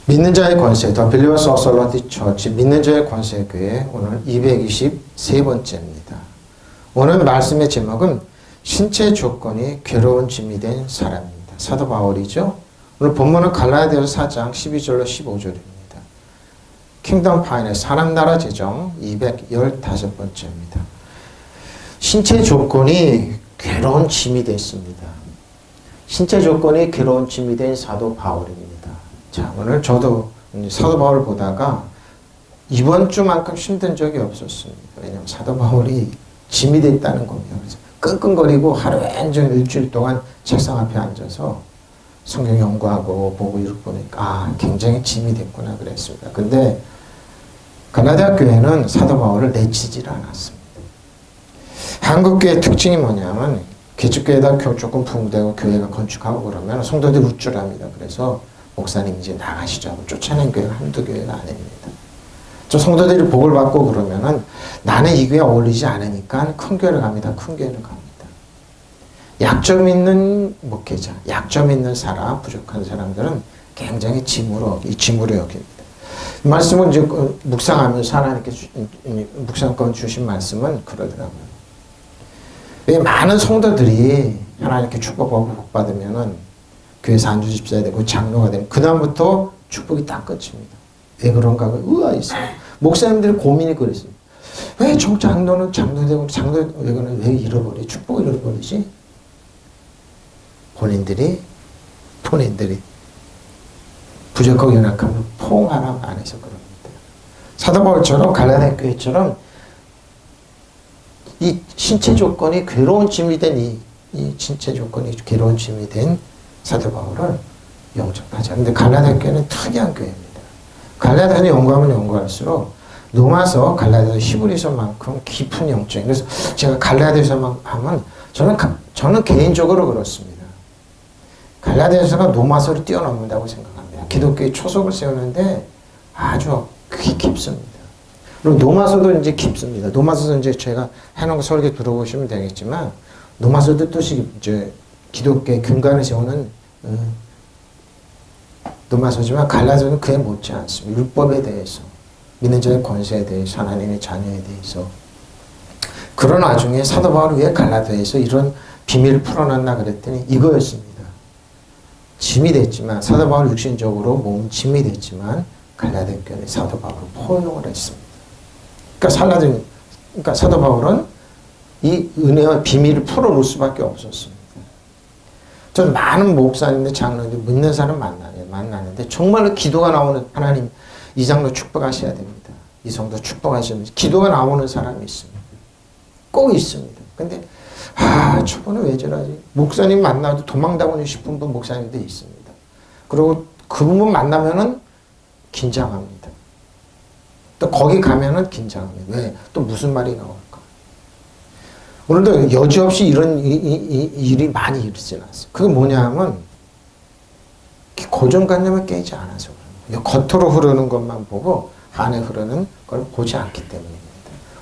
믿는 자의 권세, The Believers Authority Church, 믿는 자의 권세 교회 오늘 223번째입니다. 오늘 말씀의 제목은 신체 조건이 괴로운 짐이 된 사람입니다. 사도 바울이죠. 오늘 본문은 갈라디아서 4장 12절로 15절입니다. 킹덤 파이낸스 하나나라 재정 215번째입니다. 신체 조건이 괴로운 짐이 됐습니다. 신체 조건이 괴로운 짐이 된 사도 바울입니다. 자, 오늘 저도 사도 바울을 보다가 이번 주만큼 힘든 적이 없었습니다. 왜냐하면 사도 바울이 짐이 됐다는 겁니다. 그래서 끙끙거리고 하루 온종일 일주일 동안 책상 앞에 앉아서 성경 연구하고 보고 이렇게 보니까 굉장히 짐이 됐구나 그랬습니다. 근데 갈라디아 교회는 사도 바울을 내치질 않았습니다. 한국교회 특징이 뭐냐면 개척교회다 조금 붕대고 교회가 건축하고 그러면 성도들이 우쭐합니다. 그래서 목사님 이제 나가시죠 하고 쫓아낸 교회가 한두 교회가 아닙니다. 저 성도들이 복을 받고 그러면은 나는 이 교회에 어울리지 않으니까 큰 교회를 갑니다. 큰 교회를 갑니다. 약점 있는 목회자, 약점 있는 사람, 부족한 사람들은 굉장히 짐으로 여깁니다. 이 말씀은 이제 묵상하면서 하나님께 묵상권 주신 말씀은 그러더라고요. 많은 성도들이 하나님께 축복하고 복받으면은 교회에서 안주 집사야 되고 장로가 되면 그 다음부터 축복이 딱 끝입니다. 왜 그런가 의아 있어요. 목사님들이 고민이 그랬습니다. 왜 장로는 장로되고 장로는 왜 잃어버리? 축복을 잃어버리지? 본인들이 부족하고 연약함을 포옹하라 안 해서 그럽니다. 사도 바울처럼 갈라디아 교회처럼 이 신체 조건이 괴로운 짐이 된 이 신체 조건이 괴로운 짐이 된 사도 바울을 영접하자. 근데 갈라디아 교회는 특이한 교회입니다. 갈라디아는 연구하면 연구할수록 로마서, 갈라디아서, 히브리서만큼 깊은 영적인. 그래서 제가 갈라디아서만 하면 저는 개인적으로 그렇습니다. 갈라디아서가 로마서를 뛰어넘는다고 생각합니다. 기독교의 초석을 세우는데 아주 깊습니다. 그리고 로마서도 이제 깊습니다. 로마서도 이제 제가 해놓은 거 설교 들어보시면 되겠지만 로마서도 뜻이 이제 기독교의 근간을 세우는 로마서지만 갈라디아서는 그에 못지 않습니다. 율법에 대해서, 믿는 자의 권세에 대해서, 하나님의 자녀에 대해서. 그런 와중에 사도 바울이 왜 갈라디아에서 이런 비밀을 풀어놨나 그랬더니 이거였습니다. 짐이 됐지만 사도 바울 육신적으로 몸은 짐이 됐지만 갈라디아 교회는 사도 바울을 포용을 했습니다. 그러니까 사도 바울은 이 은혜와 비밀을 풀어놓을 수밖에 없었습니다. 저는 많은 목사님들, 장로들, 믿는 사람 만나는데 정말로 기도가 나오는 하나님 이 장로 축복하셔야 됩니다. 이 성도 축복하셔야 됩니다. 기도가 나오는 사람이 있습니다. 꼭 있습니다. 근데 저번에 왜 저러지? 목사님 만나도 도망다니고 싶은 분 목사님도 있습니다. 그리고 그분 만나면은 긴장합니다. 또 거기 가면은 긴장합니다. 왜? 또 무슨 말이 나올까? 오늘도 여지없이 이런 일이 많이 일어나지 않았어요. 그게 뭐냐 하면 고정관념을 깨지 않아서 그래요. 겉으로 흐르는 것만 보고 안에 흐르는 걸 보지 않기 때문입니다.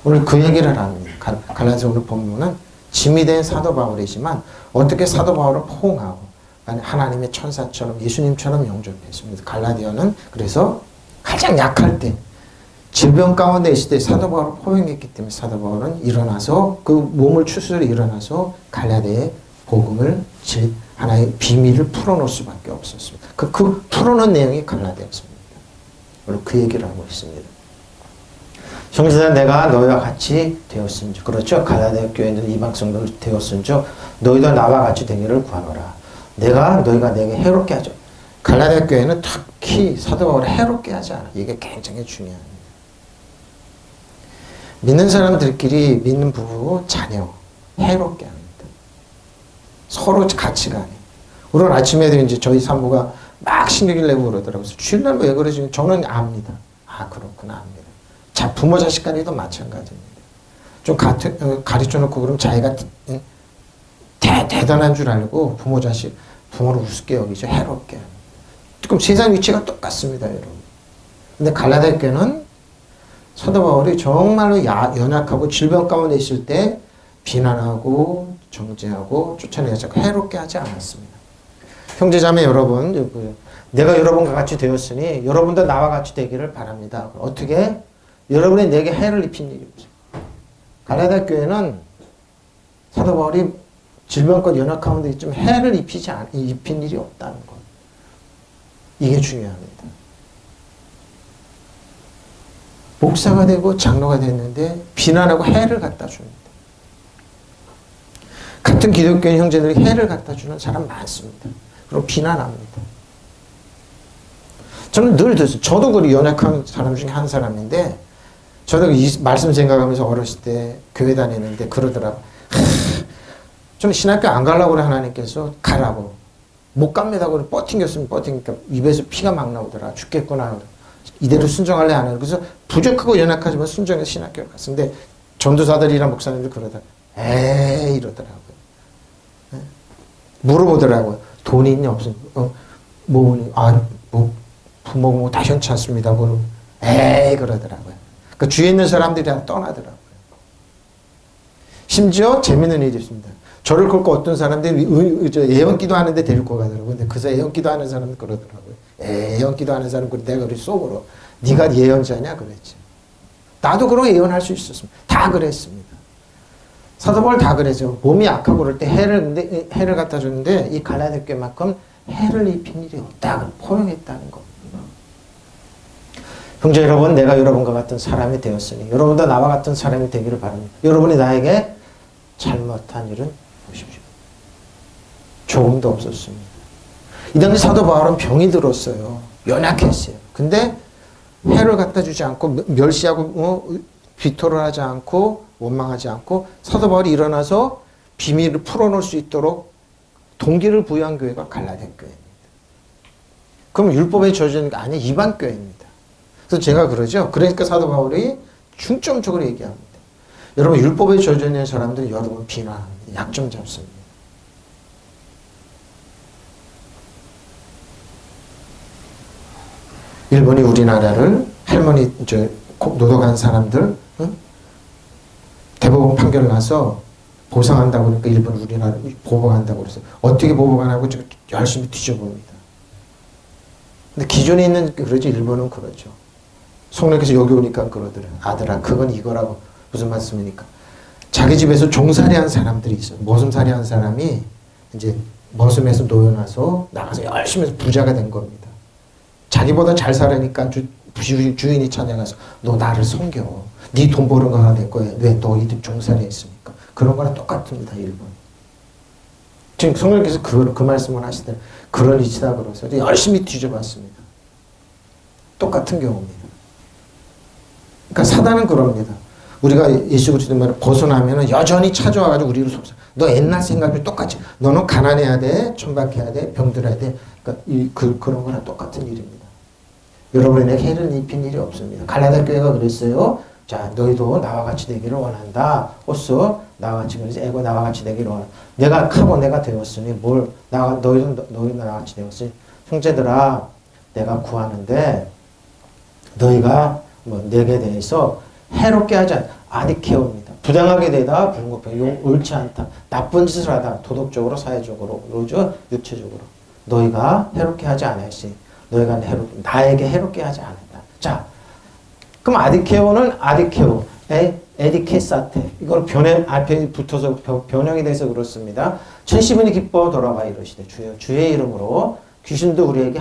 오늘 그 얘기를 합니다. 갈라디아서 오늘 본문은 짐이 된 사도 바울이지만 어떻게 사도 바울을 포옹하고 하나님의 천사처럼 예수님처럼 영접했습니다. 갈라디아는 그래서 가장 약할 때 질병 가운데 있을 때 사도 바울을 포용했기 때문에 사도 바울은 일어나서 그 몸을 추스려 일어나서 갈라디아의 복음을 하나의 비밀을 풀어놓을 수밖에 없었습니다. 그 풀어놓은 내용이 갈라디아서입니다. 오늘 그 얘기를 하고 있습니다. 형제들아 내가 너희와 같이 되었은즉 그렇죠. 갈라디아 교회는 이방 성도들 되었은즉 너희도 나와 같이 되기를 구하노라. 너희가 내게 해롭게 하죠. 갈라디아 교회는 특히 사도 바울을 해롭게 하지 않아. 이게 굉장히 중요합니다. 믿는 사람들끼리 믿는 부부, 자녀 해롭게 합니다. 서로 가치가 아니에요. 오늘 아침에도 이제 저희 산모가 막 신경을 내고 그러더라고요. 주일날 왜 그러지? 저는 압니다. 그렇구나 압니다. 자, 부모 자식 간에도 마찬가지입니다. 좀 가르쳐 놓고 그러면 자기가 대단한 줄 알고 부모를 우습게 여기죠. 해롭게 합니다. 그럼 세상 위치가 똑같습니다, 여러분. 근데 갈라디아 교회는 사도 바울이 정말로 연약하고 질병 가운데 있을 때 비난하고 정죄하고 쫓아내서 해롭게 하지 않았습니다. 형제자매 여러분, 내가 여러분과 같이 되었으니 여러분도 나와 같이 되기를 바랍니다. 어떻게? 여러분이 내게 해를 입힌 일이 없어요. 갈라디아 교회는 사도 바울이 질병과 연약함도 좀 해를 입힌 일이 없다는 것. 이게 중요합니다. 목사가 되고 장로가 됐는데 비난하고 해를 갖다 줍니다. 같은 기독교인 형제들이 해를 갖다 주는 사람 많습니다. 그리고 비난합니다. 저는 늘 듣습니다. 저도 그 연약한 사람 중에 한 사람인데 저도 이 말씀 생각하면서 어렸을 때 교회 다니는데 그러더라고요. 좀 신학교 안 가려고 그래 하나님께서 가라고. 못 갑니다. 그래 버팅겼으면 버팅니까 입에서 피가 막 나오더라. 죽겠구나. 이대로 순종할래 안 해. 그래서 부족하고 연약하지만 순종해서 신학교를 갔는데 전도사들이랑 목사님들 그러더라고요. 에이 이러더라고요. 물어보더라고요. 돈이 있냐 없으냐. 부모가 다 현찮습니다. 에이 그러더라고요. 그 주위에 있는 사람들이 다 떠나더라고요. 심지어 재밌는 일이 있습니다. 저를 긁고 어떤 사람들이 예언기도 하는데 데리고 가더라고요. 근데 그 사이 예언기도 하는 사람은 그러더라고요. 예언기도 하는 사람은 내가 그리 속으로 네가 예언자냐 그랬지. 나도 그런 예언할 수 있었습니다. 다 그랬습니다. 사도 바울 다 그랬죠. 몸이 약하고 그럴 때 해를 갖다 주는데 이 갈라디아 교회만큼 해를 입힌 일이 없다. 포용했다는 겁니다. 형제 여러분, 내가 여러분과 같은 사람이 되었으니 여러분도 나와 같은 사람이 되기를 바랍니다. 여러분이 나에게 잘못한 일은 보십시오. 조금도 없었습니다. 이 당시 사도 바울은 병이 들었어요. 연약했어요. 근데 해를 갖다 주지 않고 멸시하고 비토를 하지 않고 원망하지 않고 사도 바울이 일어나서 비밀을 풀어놓을 수 있도록 동기를 부여한 교회가 갈라디아 교회입니다. 그럼 율법에 저주는 게 아니에요. 이방 교회입니다. 그래서 제가 그러죠. 그러니까 사도 바울이 중점적으로 얘기합니다. 여러분 율법에 젖어 있는 사람들은 여러분 비난합니다. 약점 잡습니다. 일본이 우리나라를 할머니 노동한 사람들 대법원 판결 나서 보상한다고 그러니까 일본 우리나라 보복한다고 그래서 어떻게 보복 안 하고 열심히 뒤져봅니다. 근데 기존에 있는 그러죠. 일본은 그러죠. 성령께서 여기 오니까 그러더라. 아들아 그건 이거라고. 무슨 말씀입니까? 자기 집에서 종살이 한 사람들이 있어요. 머슴살이 한 사람이 이제 머슴에서 놓여놔서 나가서 열심히 해서 부자가 된 겁니다. 자기보다 잘 살으니까 주인이 찾아가서 너 나를 섬겨. 네 돈 버는 거 하나 낼 거야. 왜 너희들 종살이 했습니까? 그런 거랑 똑같습니다. 일본. 지금 성령께서 그 말씀을 하시더니 그런 이치다 그러서 열심히 뒤져봤습니다. 똑같은 경우입니다. 그러니까 사단은 그럽니다. 우리가 예수 그리스도 말을 벗어나면 여전히 찾아와가지고 우리를 속삭여. 너 옛날 생각이 똑같이. 너는 가난해야 돼, 천박해야 돼, 병들어야 돼. 그러니까 그런 거랑 똑같은 일입니다. 여러분에게 해를 입힌 일이 없습니다. 갈라디아 교회가 그랬어요. 자, 너희도 나와 같이 되기를 원한다. 호수 나와 같이 그래서 애고 나와 같이 되기를 원한다. 내가 하고 내가 되었으니 너희도 나와 같이 되었으니 형제들아 내가 구하는데 너희가 내게 대해서 해롭게 하지 않다. 아디케오입니다. 부당하게 되다, 불공평, 옳지 않다. 나쁜 짓을 하다. 도덕적으로, 사회적으로, 그러죠? 육체적으로. 너희가 해롭게 하지 않았으니 너희가 나에게 해롭게 하지 않았다. 자, 그럼 아디케오는 아디케오, 에디케사테. 이걸 앞에 붙어서 변형이 돼서 그렇습니다. 천시분이 기뻐 돌아와 이러시되 주의 이름으로 귀신도 우리에게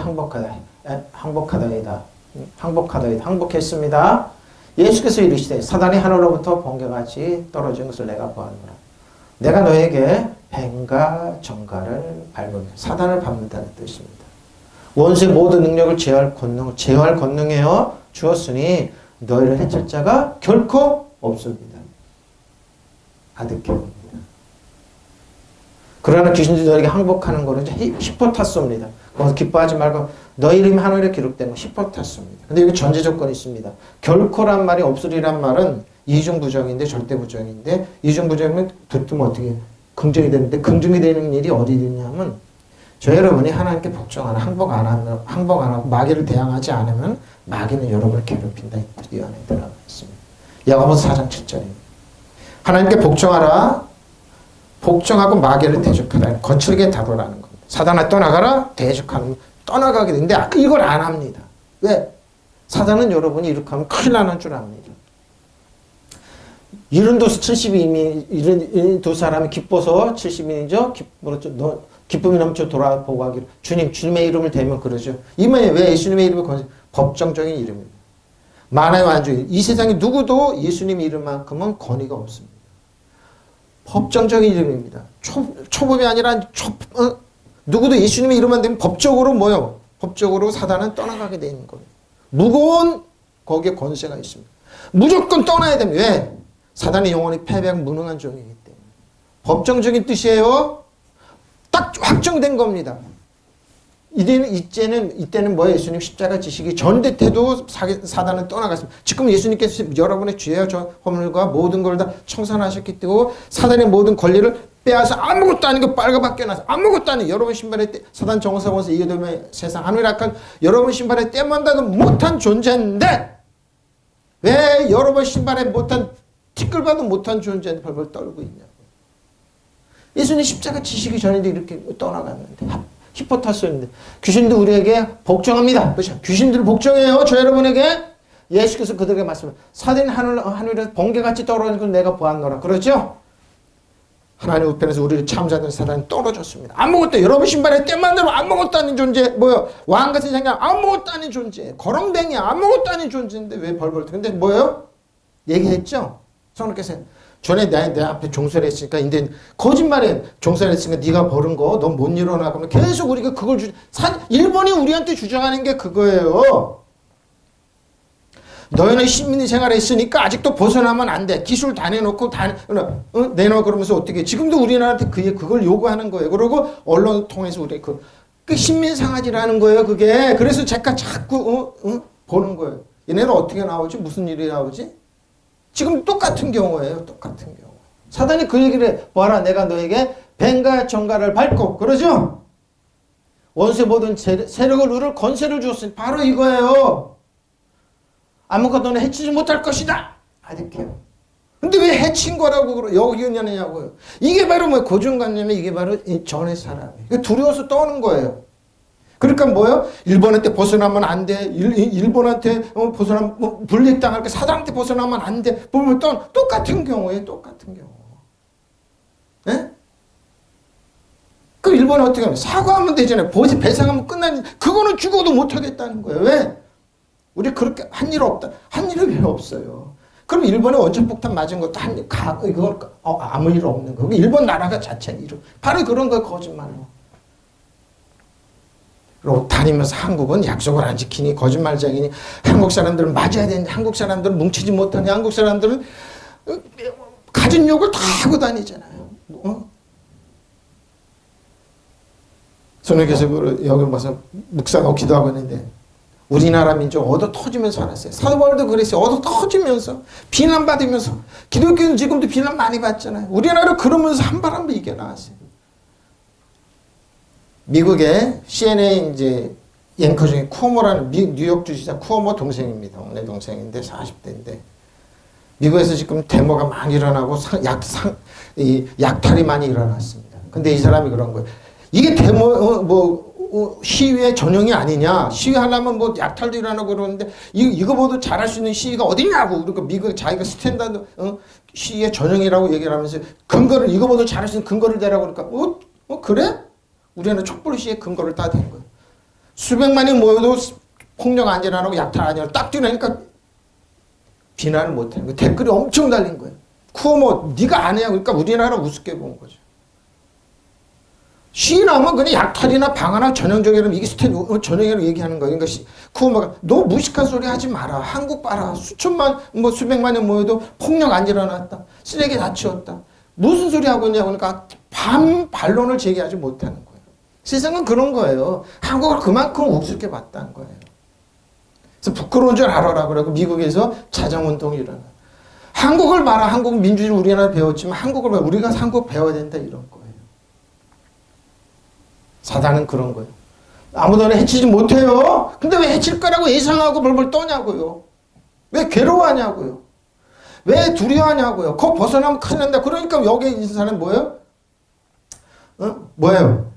항복했습니다. 예수께서 이르시되 사단이 하늘로부터 번개같이 떨어진 것을 내가 보았노라. 내가 너에게 뱀과 정갈을 밟으며 사단을 밟는다는 뜻입니다. 원수의 모든 능력을 제어할 권능에 주었으니 너희를 해칠 자가 결코 없습니다. 아드케오입니다. 그러나 귀신들이 너에게 항복하는 것은 히포타소입니다. 거기서 기뻐하지 말고 너희 이름이 하늘에 기록된 건 히포타소입니다. 근데 여기 전제 조건이 있습니다. 결코란 말이 없으리란 말은 이중부정인데 절대 부정인데 이중부정이면 듣으면 어떻게 긍정이 되는데 긍정이 되는 일이 어디 있냐면 저 여러분이 하나님께 복종 안 항복 안 하고 마귀를 대항하지 않으면 마귀는 여러분을 괴롭힌다. 이 안에 들어가 있습니다. 야고보서 4장 7절입니다. 하나님께 복종하라. 복종하고 마귀를 대적하라. 거칠게 다루라는 겁니다. 사단아 떠나가라. 대적하는 떠나가게 되는데 이걸 안 합니다. 왜? 사단은 여러분이 이렇게 하면 큰일 나는 줄 압니다. 72인이, 72 사람이 기뻐서 70인이죠? 기쁨이 넘쳐 돌아보고 하기를. 주님, 주님의 이름을 대면 그러죠. 이번에 왜 예수님의 이름을 건져? 법정적인 이름입니다. 만화의 완주인. 이 세상에 누구도 예수님 이름만큼은 권위가 없습니다. 법정적인 이름입니다. 초법이 아니라 누구도 예수님의 이름만 되면 법적으로 뭐요? 법적으로 사단은 떠나가게 되는 거예요. 무거운 거기에 권세가 있습니다. 무조건 떠나야 됩니다. 왜? 사단의 영혼이 패배하고 무능한 종이기 때문에. 법정적인 뜻이에요. 딱 확정된 겁니다. 이때는 뭐예요? 예수님 십자가 지시기 전대태도 사단은 떠나갔습니다. 지금 예수님께서 여러분의 죄와 허물과 모든 걸 다 청산하셨기 때문에 사단의 모든 권리를 빼앗아 아무것도 아닌 거 빨갛게 놔서 아무것도 아닌 여러분 신발에 사단 정사원에서 이겨들면 세상 하늘의 악한 여러분 신발에 때만다도 못한 존재인데 왜 여러분 신발에 못한 티끌봐도 못한 존재인데 벌벌 떨고 있냐고. 예수님 십자가 지시기 전에도 이렇게 떠나갔는데 히포타스였는데 귀신도 우리에게 복종합니다. 그렇죠? 귀신들을 복종해요. 저 여러분에게 예수께서 그들에게 말씀을 사단이 하늘에서 번개같이 떨어지는 걸 내가 보았노라. 그렇죠? 하나님 우편에서 우리를 참사하는 사단이 떨어졌습니다. 아무것도 여러분 신발에 때만 들면 아무것도 아닌 존재 뭐예요? 왕같은 생각 아무것도 아닌 존재 거렁뱅이 아무것도 아닌 존재인데 왜 벌벌 근데 뭐예요? 얘기했죠? 성령께서 전에 내 앞에 종설을 했으니까 이제 거짓말에 종설을 했으니까 네가 버는 거 넌 못 일어나 그러면 계속 우리가 그걸 일본이 우리한테 주장하는 게 그거예요. 너희는 시민 생활에 있으니까 아직도 벗어나면 안 돼. 기술 다 내놓고 내놔 그러면서 어떻게 지금도 우리나라한테 그걸 요구하는 거예요. 그리고 언론 통해서 우리 그 신민상하지라는 거예요. 그게 그래서 제가 자꾸 보는 거예요. 얘네는 어떻게 나오지? 무슨 일이 나오지? 지금 똑같은 경우예요. 똑같은 경우. 사단이 그 얘기를 해. 봐라 내가 너에게 뱀과 정갈을 밟고 그러죠? 원수의 모든 세력을 누를 권세를 주었으니 바로 이거예요. 아무것도 너는 해치지 못할 것이다. 이렇게요. 근데 왜 해친 거라고 여기냐냐고요. 이게 바로 뭐 고정관념이 이게 바로 전의 사람이에요. 두려워서 떠는 거예요. 그러니까 뭐예요? 일본한테 벗어나면 안 돼. 일본한테 벗어나면 분리당할 거 사단한테 벗어나면 안 돼. 보면 똑같은 경우예요. 똑같은 경우. 네? 그럼 일본은 어떻게 하면 사과하면 되잖아요. 배상하면 끝나는 그거는 죽어도 못하겠다는 거예요. 왜? 우리 그렇게 한 일 없다. 한 일이 왜 없어요? 그럼 일본에 원천폭탄 맞은 것도 이건 아무 일 없는 거고 일본 나라가 자체는 이런 바로 그런 거 거짓말로. 그리고 다니면서 한국은 약속을 안 지키니 거짓말쟁이니 한국 사람들은 맞아야 되는데 한국 사람들은 뭉치지 못하니 한국 사람들은 가진 욕을 다 하고 다니잖아요. 손님께서 여기 와서 묵상하고 기도하고 있는데 우리나라 민족 얻어 터지면서 살았어요. 사도 바울도 그랬어요. 얻어 터지면서 비난받으면서 기독교는 지금도 비난 많이 받잖아요. 우리나라 그러면서 한 발 한 발 이겨나왔어요. 미국의 CNN 이제 앵커 중에 쿠오모라는 뉴욕 주지사 쿠오모 동생입니다. 내 동생인데 40대인데 미국에서 지금 데모가 많이 일어나고 약탈이 많이 일어났습니다. 근데 이 사람이 그런 거예요. 이게 데모 시위의 전형이 아니냐. 시위하려면 뭐 약탈도 일어나고 그러는데 이거보다 잘할 수 있는 시위가 어디냐고. 그러니까 미국 자기가 스탠다드 시위의 전형이라고 얘기를 하면서 근거를 이거보다 잘할 수 있는 근거를 대라고 그러니까 그래? 우리는 촛불 시위의 근거를 다 댄 거예요. 수백만이 모여도 폭력 안 일어나고 약탈 안 일어나고 딱 뛰니까 비난을 못하는 거예요. 댓글이 엄청 달린 거예요. 쿠오모 네가 안 해야 그러니까 우리나라 우습게 본 거죠. 시위하면 그냥 약탈이나 방어나 전형적이라면 이게 전형이라고 얘기하는 거예요. 그러니까 쿠오모가 너 무식한 소리 하지 마라. 한국 봐라. 수천만 수백만이 모여도 폭력 안 일어났다. 쓰레기 다 치웠다. 무슨 소리 하고 있냐고 그러니까 반론을 제기하지 못하는 거예요. 세상은 그런 거예요. 한국을 그만큼 우습게 봤다는 거예요. 그래서 부끄러운 줄 알아라 그러고 미국에서 자정운동이 일어나. 한국을 봐라. 한국 민주주의 우리나라 배웠지만 한국을 봐라. 우리가 한국 배워야 된다 이런 거예요. 사단은 그런 거예요. 아무도 해치지 못해요. 근데 왜 해칠 거라고 예상하고 벌벌 떠냐고요. 왜 괴로워하냐고요. 왜 두려워하냐고요. 거 벗어나면 큰일 난다. 그러니까 여기 있는 사람은 뭐예요? 뭐예요?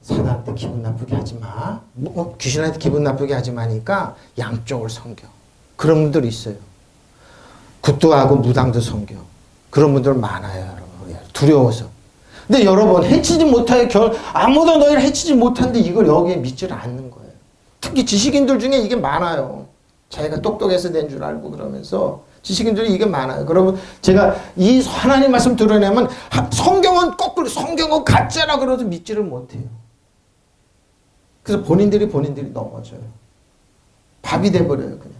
사단한테 기분 나쁘게 하지 마. 귀신한테 기분 나쁘게 하지 마니까 양쪽을 섬겨. 그런 분들 있어요. 굿도하고 무당도 섬겨. 그런 분들 많아요, 여러분. 두려워서. 근데 여러분, 해치지 못하여 아무도 너희를 해치지 못하는데 이걸 여기에 믿지를 않는 거예요. 특히 지식인들 중에 이게 많아요. 자기가 똑똑해서 된 줄 알고 그러면서 지식인들이 이게 많아요. 그러면 제가 이 하나님 말씀 드러내면 성경은 거꾸로 성경은 가짜라 그러도 믿지를 못해요. 그래서 본인들이 넘어져요. 밥이 돼버려요, 그냥.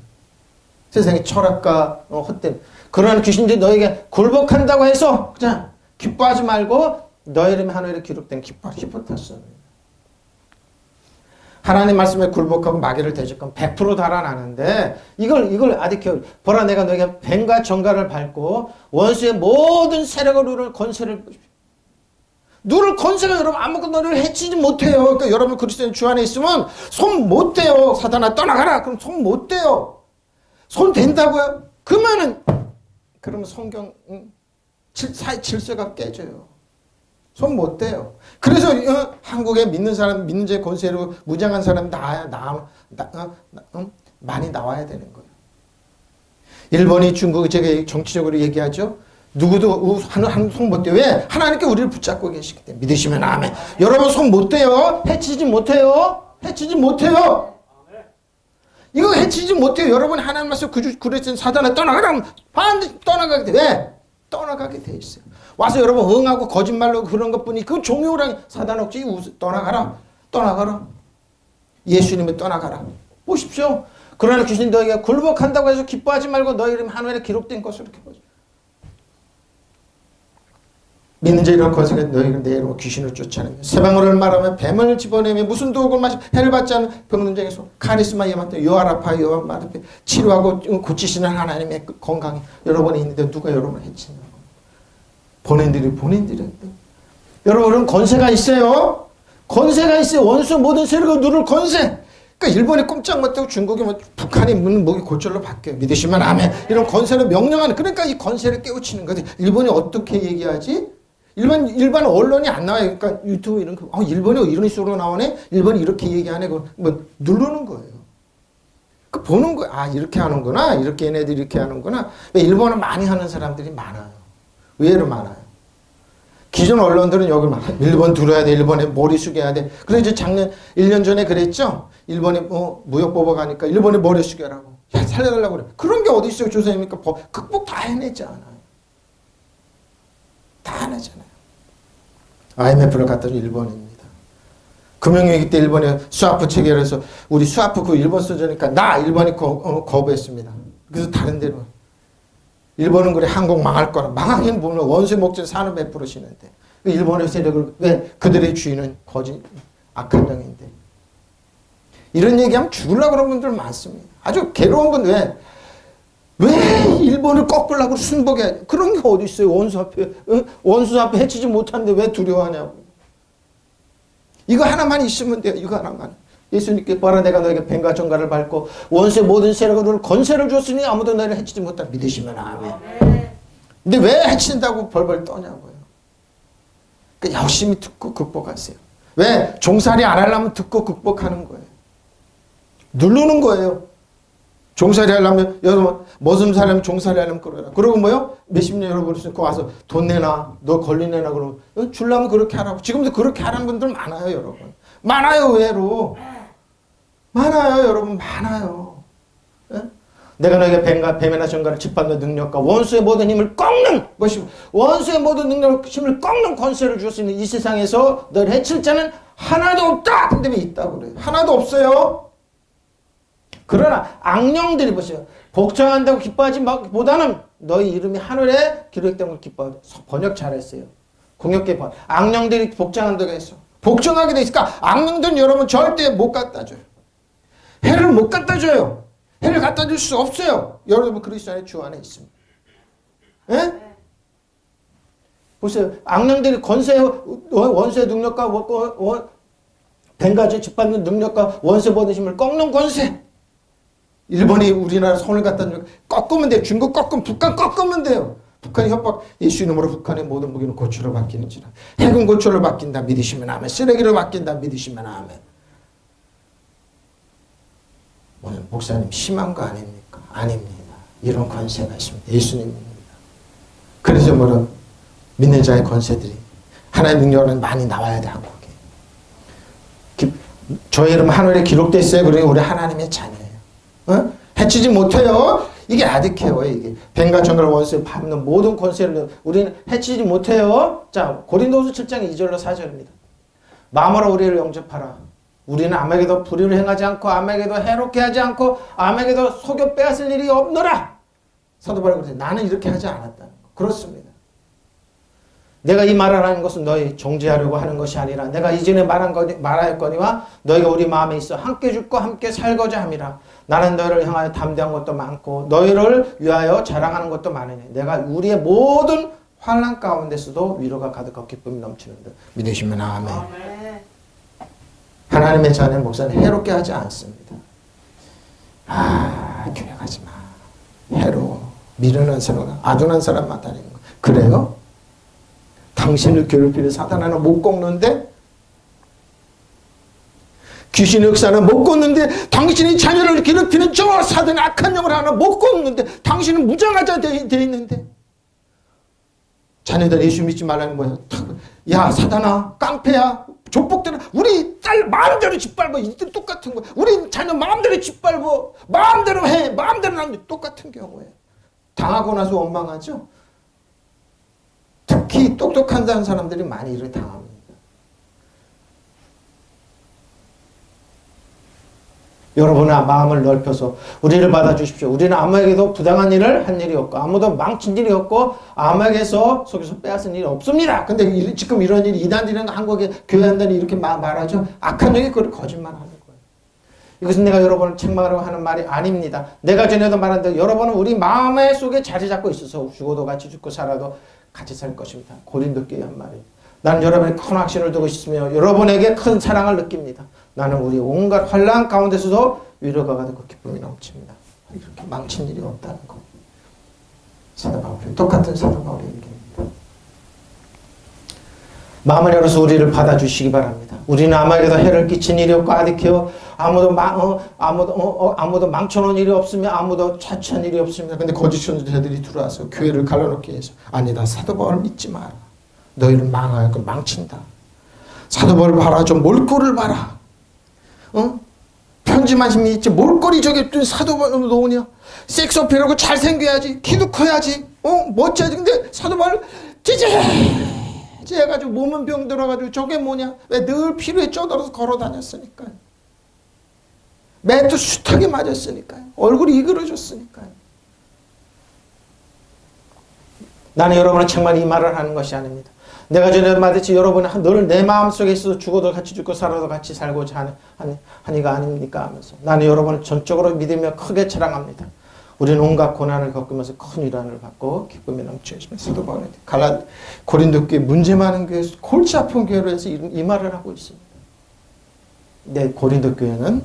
세상에 철학과 헛된 그러한 귀신들이 너에게 굴복한다고 해서 그냥 기뻐하지 말고 너의 이름이 하늘에 기록된 기뻐탔어요. 하나님 말씀에 굴복하고 마귀를 대적하면 100% 달아나는데 이걸 아디켜 보라 내가 너에게 뱀과 정갈을 밟고 원수의 모든 세력을 누를 권세를 누를 권세가 여러분 아무것도 너를 해치지 못해요. 그러니까 여러분 그리스도인 주 안에 있으면 손 못 대요. 사단아 떠나가라. 그럼 손 못 대요. 손 된다고요? 그러면 성경 사회 질서가 깨져요. 손 못 대요. 그래서 한국에 믿는 제 권세로 무장한 사람 많이 나와야 되는 거예요. 일본이 중국이 제가 정치적으로 얘기하죠. 누구도 손 못 대요. 왜? 하나님께 우리를 붙잡고 계시기 때문에. 믿으시면 아멘. 여러분 손 못 대요. 해치지 못해요. 해치지 못해요. 이거 해치지 못해요. 여러분 하나님 말씀 그랬던 사단에 떠나가라면 반드시 떠나가게 돼. 왜? 떠나가게 돼 있어요. 와서 여러분 응하고 거짓말로 그런 것뿐이 그 종교랑 사단 억지 떠나가라. 예수님이 떠나가라. 보십시오. 그러나 귀신 너희가 굴복한다고 해서 기뻐하지 말고 너희 이름 하늘에 기록된 것을 이렇게 보죠. 믿는 자 이런 권세가 너희가 내 이름으로 귀신을 쫓아내며 세방울을 말하며 뱀을 집어내며 무슨 독을 마시며 해를 받지 않은 병든 자에게 카리스마 예만테 요아라파 요아마르페 치료하고 고치시는 하나님의 건강이 여러분이 있는데 누가 여러분을 해치냐고. 본인들인데 여러분은 권세가 있어요. 권세가 있어요. 원수 모든 세력을 누를 권세. 그러니까 일본이 꼼짝 못하고 중국이 북한이 목이 고철로 바뀌어요. 믿으시면 아멘. 이런 권세를 명령하는 그러니까 이 권세를 깨우치는 거지. 일본이 어떻게 얘기하지? 일반 언론이 안 나와요. 그러니까 유튜브 이런 거, 일본이 이런 식으로 나오네? 일본이 이렇게 얘기하네? 누르는 거예요. 그 보는 거야. 이렇게 하는구나. 이렇게 얘네들이 이렇게 하는구나. 일본은 많이 하는 사람들이 많아요. 의외로 많아요. 기존 언론들은 여기 막 일본 들어야 돼. 일본에 머리 숙여야 돼. 그래서 이제 작년 1년 전에 그랬죠. 일본에 무역 보복 하니까 일본에 머리 숙여라고. 야, 살려달라고 그래. 그런 게 어디 있어요, 조선입니까? 극복 다 해냈잖아요. 다 해냈잖아요. IMF를 갖다 준 일본입니다. 금융위기 때 일본에 스와프 체결해서 우리 스와프 그 일본 써주니까 일본이 거부했습니다. 그래서 다른 데로. 일본은 그래 한국 망할 거라. 망하긴 보면 원수의 목적을 산업 베풀어 시는데 일본의 세력을 왜 그들의 주인은 거짓 악한 영인데 이런 얘기하면 죽으려고 그러는 분들 많습니다. 아주 괴로운 건 왜 일본을 꺾으려고 순복해 그런 게 어디 있어요. 원수 앞에 해치지 못하는데 왜 두려워하냐고. 이거 하나만 있으면 돼요. 이거 하나만. 예수님께 보라 내가 너에게 뱀과 정갈을 밟고 원수의 모든 세력을 권세를 줬으니 아무도 너를 해치지 못한다. 믿으시면 아멘. 근데 왜 해친다고 벌벌 떠냐고요. 그러니까 열심히 듣고 극복하세요. 왜? 종살이 안 하려면 듣고 극복하는 거예요. 누르는 거예요. 종살이 하려면 여러분 무슨 사람 종살이 하려면 그러라. 그러고 뭐요? 몇십 년 여러분 있으니까 와서 돈 내놔. 너 권리 내놔. 그러면 주려면 그렇게 하라고. 지금도 그렇게 하라는 분들 많아요. 여러분. 많아요. 의외로. 많아요. 여러분. 많아요. 예? 내가 너에게 뱀이나 정갈을 짓밟는 능력과 원수의 모든 힘을 꺾는 원수의 모든 힘을 꺾는 권세를 줄 수 있는 이 세상에서 너를 해칠 자는 하나도 없다. 근데 왜 있다고 그래요? 하나도 없어요. 그러나 악령들이 보세요. 복종한다고 기뻐하지 보다는 너희 이름이 하늘에 기록된 걸 기뻐하고 번역 잘했어요. 공역계 악령들이 복종한다고 했어. 복종하게 돼 있으니까 악령들은 여러분 절대 못 갖다 줘요. 해를 못 갖다 줘요. 해를 갖다 줄 수 없어요. 여러분 그리스도 안에 주 안에 있습니다. 예? 보세요. 악령들이 원수의 능력과 뱀가지 짓밟는 능력과 원수의 모든 힘을 꺾는 권세. 일본이 우리나라 손을 갖다 주면 꺾으면 돼요. 중국 꺾으면 북한 꺾으면 돼요. 북한의 협박, 예수 이름으로 북한의 모든 무기는 고초로 바뀌는지라. 핵은 고초로 바뀐다 믿으시면 아멘. 쓰레기로 바뀐다 믿으시면 아멘. 오늘 목사님 심한 거 아닙니까? 아닙니다. 이런 권세가 있습니다. 예수님입니다. 그래서 뭐는 믿는 자의 권세들이 하나님의 능력은 많이 나와야 돼. 한국에. 저희 이름 하늘에 기록되어 있어요. 그러니 우리 하나님의 자녀예요. 어? 해치지 못해요. 이게 아득해요. 이게 뱀과 정글 원수를 밟는 모든 권세를 우리는 해치지 못해요. 자, 고린도후서 7장 2절로 4절입니다. 마음으로 우리를 영접하라. 우리는 아무에게도 불의를 행하지 않고 아무에게도 해롭게 하지 않고 아무에게도 속여 빼앗을 일이 없노라. 사도 바울이 그러죠. 나는 이렇게 하지 않았다는 거. 그렇습니다. 내가 이 말을 하는 것은 너희 정죄하려고 하는 것이 아니라 내가 이전에 말하였거니와 너희가 우리 마음에 있어 함께 죽고 함께 살고자 함이라. 나는 너희를 향하여 담대한 것도 많고 너희를 위하여 자랑하는 것도 많으니 내가 우리의 모든 환난 가운데서도 위로가 가득하고 기쁨이 넘치는 듯 믿으시면 아멘. 하나님의 자녀는 목사는 해롭게 하지 않습니다. 교회 가지 마. 해로워. 미련한 사람, 아둔한 사람만 다니는 거. 그래요? 당신을 괴롭히는 사단 하나 못 꺾는데? 귀신의 역사는 못 꺾는데 당신이 자녀를 괴롭히는 저 사단의 악한 영을 하나 못 꺾는데 당신은 무장하자 돼 있는데 자녀들 예수 믿지 말라는 거예요. 야 사단아 깡패야 족복들아 우리 딸 마음대로 짓밟아. 이들 똑같은 거야. 우리 자녀 마음대로 짓밟아. 마음대로 해. 마음대로 하면 똑같은 경우에 당하고 나서 원망하죠. 특히 똑똑한 사람들이 많이 이를 당합니다. 여러분의 마음을 넓혀서 우리를 받아주십시오. 우리는 아무에게도 부당한 일을 한 일이 없고 아무도 망친 일이 없고 아무에게서 속에서 빼앗은 일이 없습니다. 근데 지금 이런 일이 이단들은 한국에 교회한다니 이렇게 말하죠. 악한 영이 그걸 거짓말하는 거예요. 이것은 내가 여러분을 책망하려고 하는 말이 아닙니다. 내가 전에도 말한데 여러분은 우리 마음의 속에 자리 잡고 있어서 죽어도 같이 죽고 살아도 같이 살 것입니다. 고린도 교회 한 말이에요. 나는 여러분의 큰 확신을 두고 있으며 여러분에게 큰 사랑을 느낍니다. 나는 우리 온갖 환난 가운데서도 위로가 가득하고 기쁨이 넘칩니다. 이렇게 망친 일이 없다는 거. 사도 바울이 똑같은 사도 바울의 얘기입니다. 마음을 열어서 우리를 받아주시기 바랍니다. 우리는 아무에게도 해를 끼친 일이 없고 아디케어 아무도 망쳐놓은 일이 없으며 아무도 자취한 일이 없습니다. 근데 거짓 선지자들이 들어와서 교회를 갈라놓기 위해서 아니다. 사도 바울을 믿지 마라. 너희를 망하고 망친다. 사도 바울을 봐라. 좀 몰골을 봐라. 편지만 힘이 있지 몰골이 저게 사도 바울 노냐. 섹스어필하고 잘생겨야지. 키도 커야지. 멋져야지. 근데 사도 바울 해가지고 몸은 병 들어가지고 저게 뭐냐. 왜 늘 피로에 쪄들어서 걸어 다녔으니까요. 매도 숱하게 맞았으니까요. 얼굴이 이그러졌으니까요. 나는 여러분은 정말 이 말을 하는 것이 아닙니다. 내가 전에 말했지 여러분은 늘 내 마음속에 있어서 죽어도 같이 죽고 살아도 같이 살고자 하니가 아닙니까 하면서 나는 여러분을 전적으로 믿으며 크게 자랑합니다. 우리는 온갖 고난을 겪으면서 큰 위로를 받고 기쁨이 넘치시면 사도 바울이 고린도 교회 문제 많은 교회에서 골치 아픈 교회로 해서 이 말을 하고 있습니다. 내 고린도 교회는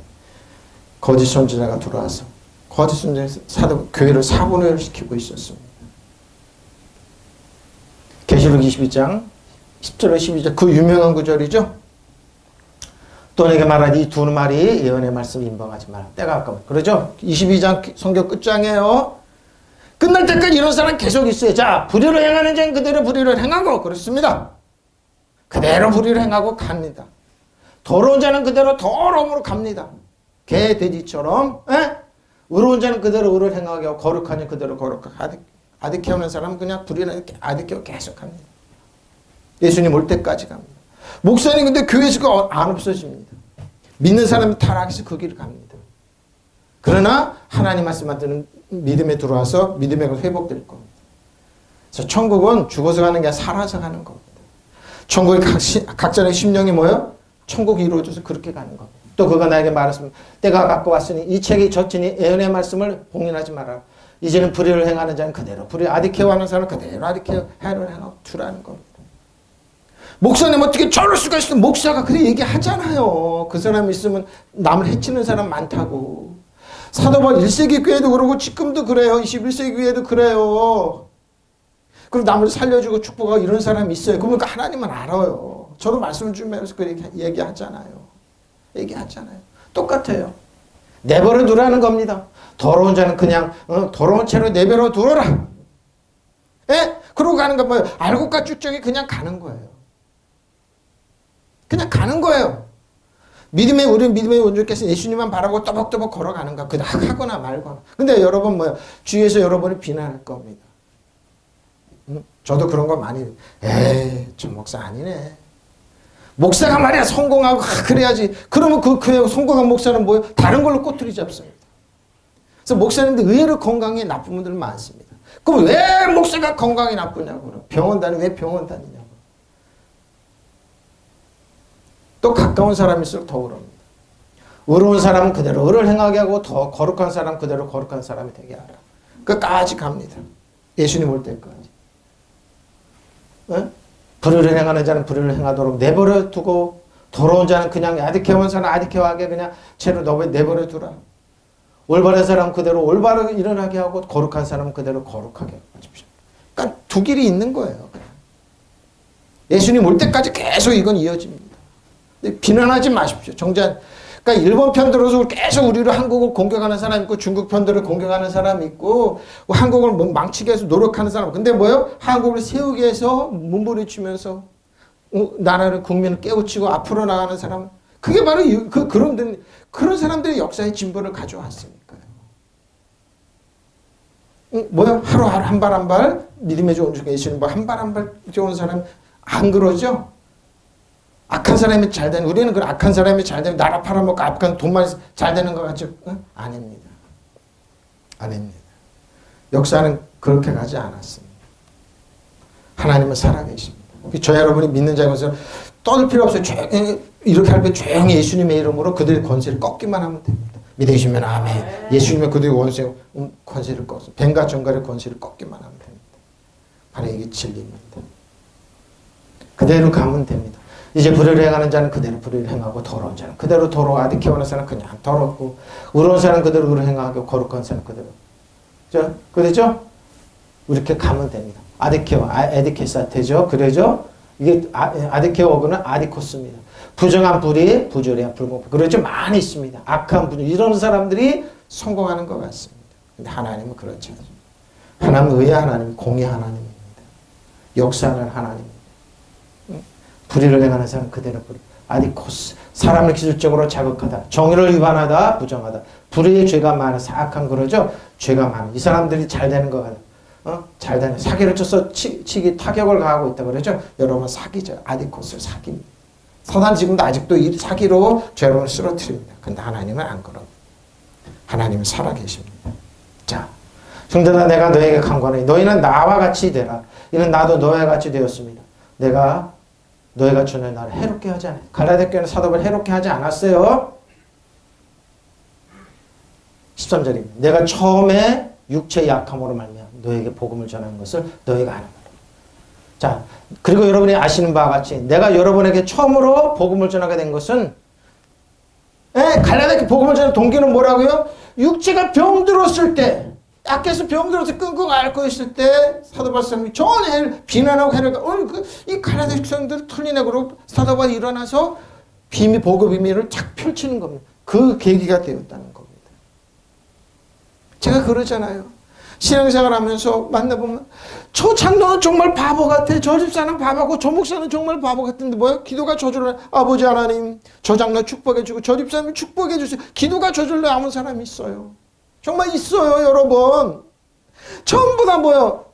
거짓 선지자가 들어와서 거짓 선지자 사도 교회를 사분열 시키고 있었습니다. 계시록 22장 10절에 12절 그 유명한 구절이죠. 또 내게 말하니 이 두 말이 예언의 말씀 임박하지 마라. 때가 가까워. 그러죠? 22장 성경 끝장이에요. 끝날 때까지 이런 사람 계속 있어요. 자, 불의를 행하는 자는 그대로 불의를 행하고 그렇습니다. 그대로 불의를 행하고 갑니다. 더러운 자는 그대로 더러움으로 갑니다. 개, 돼지처럼 의로운 자는 그대로 의를 행하게 하고 거룩한 자는 그대로 거룩하게 아득해 오는 사람은 그냥 불의를 아득해 계속 합니다. 예수님 올 때까지 갑니다. 목사님 근데 교회에서 안 없어집니다. 믿는 사람이 타락해서 그 길을 갑니다. 그러나 하나님 말씀만 듣는 믿음에 들어와서 믿음의 회복될 겁니다. 그래서 천국은 죽어서 가는 게 아니라 살아서 가는 겁니다. 천국의 각자의 심령이 뭐예요? 천국이 이루어져서 그렇게 가는 겁니다. 또 그가 나에게 말했습니다. 때가 갖고 왔으니 이 책이 젖으니 예언의 말씀을 봉인하지 말아라. 이제는 불의를 행하는 자는 그대로 불의 아디케어 하는 사람은 그대로 아디케어 해를 행하고 두라는 겁니다. 목사님 어떻게 저럴 수가 있어? 목사가 그래 얘기하잖아요. 그 사람 있으면 남을 해치는 사람 많다고. 사도 바울 1세기 교회도 그러고 지금도 그래요. 21세기 교회도 그래요. 그리고 남을 살려주고 축복하고 이런 사람이 있어요. 그러니까 하나님은 알아요. 저도 말씀을 주면서 그렇게 얘기하잖아요. 똑같아요. 내버려 두라는 겁니다. 더러운 자는 그냥 더러운 채로 내버려 두어라. 예? 그러고 가는 건 뭐예요? 알곡과 쭉정이 그냥 가는 거예요. 그냥 가는 거예요. 우리 믿음의 온전께서 예수님만 바라고 또박또박 걸어가는 거. 그냥 하거나 말거나. 근데 여러분 뭐예요? 주위에서 여러분을 비난할 겁니다. 저도 그런 거 많이, 저 목사 아니네. 목사가 말이야 성공하고 그래야지. 그러면 그 성공한 목사는 뭐예요? 다른 걸로 꼬투리 잡습니다. 그래서 목사님들 의외로 건강에 나쁜 분들 많습니다. 그럼 왜 목사가 건강이 나쁘냐고. 왜 병원 다니냐고. 또 가까운 사람일수록 더 그럽니다. 의로운 사람은 그대로 의를 행하게 하고 더 거룩한 사람 그대로 거룩한 사람이 되게 하라. 끝까지 갑니다. 예수님 올 때까지. 네? 불의를 행하는 자는 불의를 행하도록 내버려 두고 더러운 자는 그냥 아디케어한 사람 아디케어하게 그냥 채로 내버려 두라. 올바른 사람은 그대로 올바르게 일어나게 하고 거룩한 사람은 그대로 거룩하게 하십시오. 그러니까 두 길이 있는 거예요. 그냥. 예수님 올 때까지 계속 이건 이어집니다. 비난하지 마십시오. 그러니까 일본 편 들어서 계속 우리를 한국을 공격하는 사람 있고 중국 편들을 공격하는 사람 있고 한국을 망치기 위해서 노력하는 사람. 근데 뭐예요? 한국을 세우기 위해서 몸부림치면서 나라를 국민을 깨우치고 앞으로 나가는 사람. 그게 바로 그런 사람들이 역사의 진보를 가져왔으니까요. 뭐야? 하루하루 한 발 한 발 믿음의 좋은 중에 예수님 한 발 한 발 좋은 사람 안 그러죠? 악한 사람이 잘 되는, 우리는 그 악한 사람이 잘 되면 나라 팔아먹고 악한 돈만 잘 되는 것 같죠? 아닙니다. 아닙니다. 역사는 그렇게 가지 않았습니다. 하나님은 살아계십니다. 저 여러분이 믿는 자에서 떠들 필요 없어요. 조용히, 이렇게 할 때 조용히 예수님의 이름으로 그들의 권세를 꺾기만 하면 됩니다. 믿으시면 아멘. 예수님의 그들의 권세를 꺾어. 뱀과 정갈의 권세를 꺾기만 하면 됩니다. 바로 이게 진리입니다. 그대로 가면 됩니다. 이제 불의를 행하는 자는 그대로 불의를 행하고 더러운 자는 그대로 더러워 아디케어하는 사람은 그냥 더럽고 의로운 사람은 그대로 의를 행하고 거룩한 사람은 그대로. 그렇죠? 이렇게 가면 됩니다. 아디케어, 에디케사테죠. 그래죠? 이게 아디케어 어근은 아디코스입니다. 부정한 불의, 부조리한 불공평. 그렇죠? 많이 있습니다. 악한 불의. 이런 사람들이 성공하는 것 같습니다. 근데 하나님은 그렇지 않습니다. 하나님은 의의 하나님, 공의 하나님입니다. 역사하는 하나님입니다. 불의를 행하는 사람은 그대로 불의. 아디코스. 사람을 기술적으로 자극하다. 정의를 위반하다. 부정하다. 불의의 죄가 많아. 사악한 그러죠? 죄가 많아. 이 사람들이 잘 되는 것 같아. 잘 되는. 사기를 쳐서 치기 타격을 가하고 있다 그러죠? 여러분 사기죠. 아디코스 사기입니다. 사단 지금도 아직도 이 사기로 죄를 쓰러뜨립니다. 근데 하나님은 안 그럽니다. 하나님은 살아계십니다. 자, 성도들아 내가 너에게 간구하노니 너희는 나와 같이 되라. 이는 나도 너와 같이 되었습니다. 내가 너희가 주는 나를 해롭게 하지 않아요. 갈라디아 교회는 사도를 해롭게 하지 않았어요. 13절입니다. 내가 처음에 육체의 약함으로 말미암아 너에게 복음을 전하는 것을 너희가 아는 거다. 자, 그리고 여러분이 아시는 바와 같이 내가 여러분에게 처음으로 복음을 전하게 된 것은 갈라디아 복음을 전하는 동기는 뭐라고요? 육체가 병들었을 때 약해서 병들어서 끙끙 앓고 있을 때 사도 바울이 전에 비난하고 해를 이 갈라디아 백성들 틀리네 그러고 사도 바울이 일어나서 복음 비밀을 착 펼치는 겁니다. 그 계기가 되었다는 겁니다. 제가 그러잖아요. 신앙생활 하면서 만나보면 저 장로는 정말 바보 같아. 저 집사는 바보고 저 목사는 정말 바보 같은데 뭐야? 기도가 저절로 아버지 하나님 저 장로 축복해 주고 저 집사님 축복해 주세요. 기도가 저절로 아무 사람이 있어요. 정말 있어요, 여러분. 전부 다 뭐요?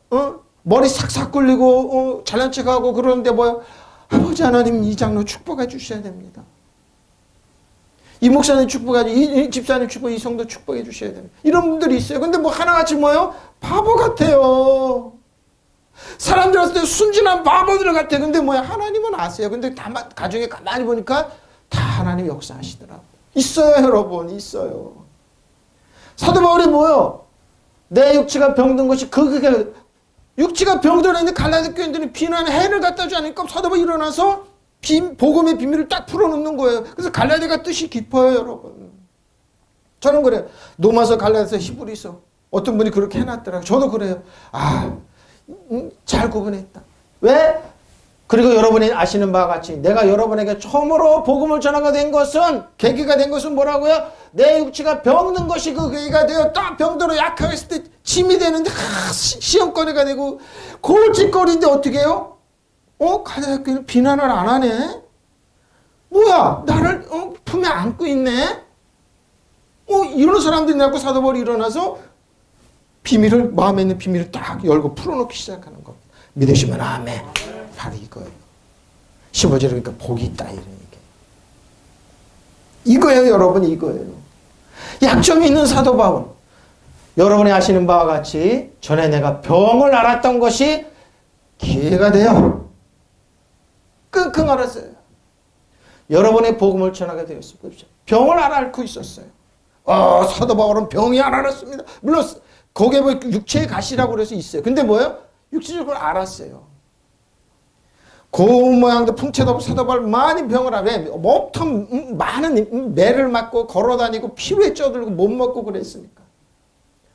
머리 싹싹 굴리고 잘난 척하고 그러는데 뭐요? 아버지 하나님 이 장로 축복해 주셔야 됩니다. 이 목사님 축복해 주셔야 이 집사님 축복, 이 성도 축복해 주셔야 됩니다. 이런 분들이 있어요. 근데 뭐 하나같이 뭐요? 바보 같아요. 사람들 봤을 때 순진한 바보들 같아. 근데 뭐야? 하나님은 아세요. 근데 가정에 가만히 보니까 다 하나님 역사하시더라고요. 있어요, 여러분. 있어요. 사도 바울이 뭐요? 내 육체가 병든 것이 그게 육체가 병들었는데 갈라디아 교인들이 비난의 해를 갖다 주지 않으니까 사도 바울이 일어나서 복음의 비밀을 딱 풀어놓는 거예요. 그래서 갈라디아가 뜻이 깊어요, 여러분. 저는 그래요. 로마서, 갈라디아서, 히브리서 어떤 분이 그렇게 해놨더라고요. 저도 그래요. 잘 구분했다. 왜? 그리고 여러분이 아시는 바와 같이 내가 여러분에게 처음으로 복음을 전하게 된 것은, 계기가 된 것은 뭐라고요? 내 육체가 병든 것이 그 계기가 되어 딱 병들어 약하게 했을 때 짐이 되는데 시험거리가 되고 골칫거리인데 어떻게 해요? 가자학교는 비난을 안 하네? 뭐야, 나를 품에 안고 있네? 이런 사람들이 나고 사도 바울이 일어나서 마음에 있는 비밀을 딱 열고 풀어놓기 시작하는 겁니다. 믿으시면 아멘. 바로 이거예요. 15절에 그러니까 복이 있다 이런 얘기예요. 이거예요, 여러분. 이거예요. 약점이 있는 사도 바울. 여러분이 아시는 바와 같이 전에 내가 병을 앓았던 것이 기회가 되어 끙끙 앓았어요. 여러분의 복음을 전하게 되었습니다. 병을 앓고 있었어요. 사도 바울은 병이 안 앓았습니다. 물론 거기에 뭐 육체의 가시라고 그래서 있어요. 근데 뭐예요? 육체적으로 알았어요. 고운 모양도 풍채도 없고 사도 바울 많이 병을 앓아. 몸통 많은 매를 맞고 걸어다니고 피로에 쪄들고 못 먹고 그랬으니까.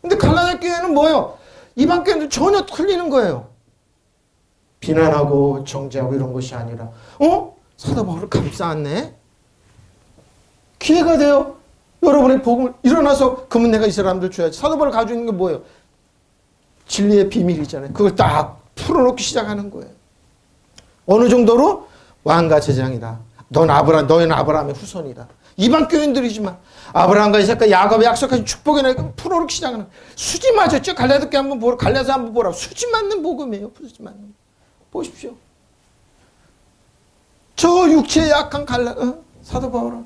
근데 갈라디아 교회는 뭐예요? 이방 교회는 전혀 틀리는 거예요. 비난하고 정죄하고 이런 것이 아니라 사도 바울을 감싸왔네. 기회가 돼요. 여러분의 복음을 일어나서 그러면 내가 이 사람들 줘야지. 사도 바울을 가지고 있는 게 뭐예요? 진리의 비밀이잖아요. 그걸 딱 풀어놓기 시작하는 거예요. 어느 정도로? 왕과 제장이다. 너는 아브라함의 후손이다. 이방 교인들이지만 아브라함과 이삭과 야곱의 약속하신 축복의 날 풀어놓기 시작하는 거예요. 수지 맞았죠? 갈라디아 한번 보라. 갈라디아 한번 보라. 수지 맞는 복음이에요. 수지 맞는. 보십시오. 저 육체에 약한 사도 바울은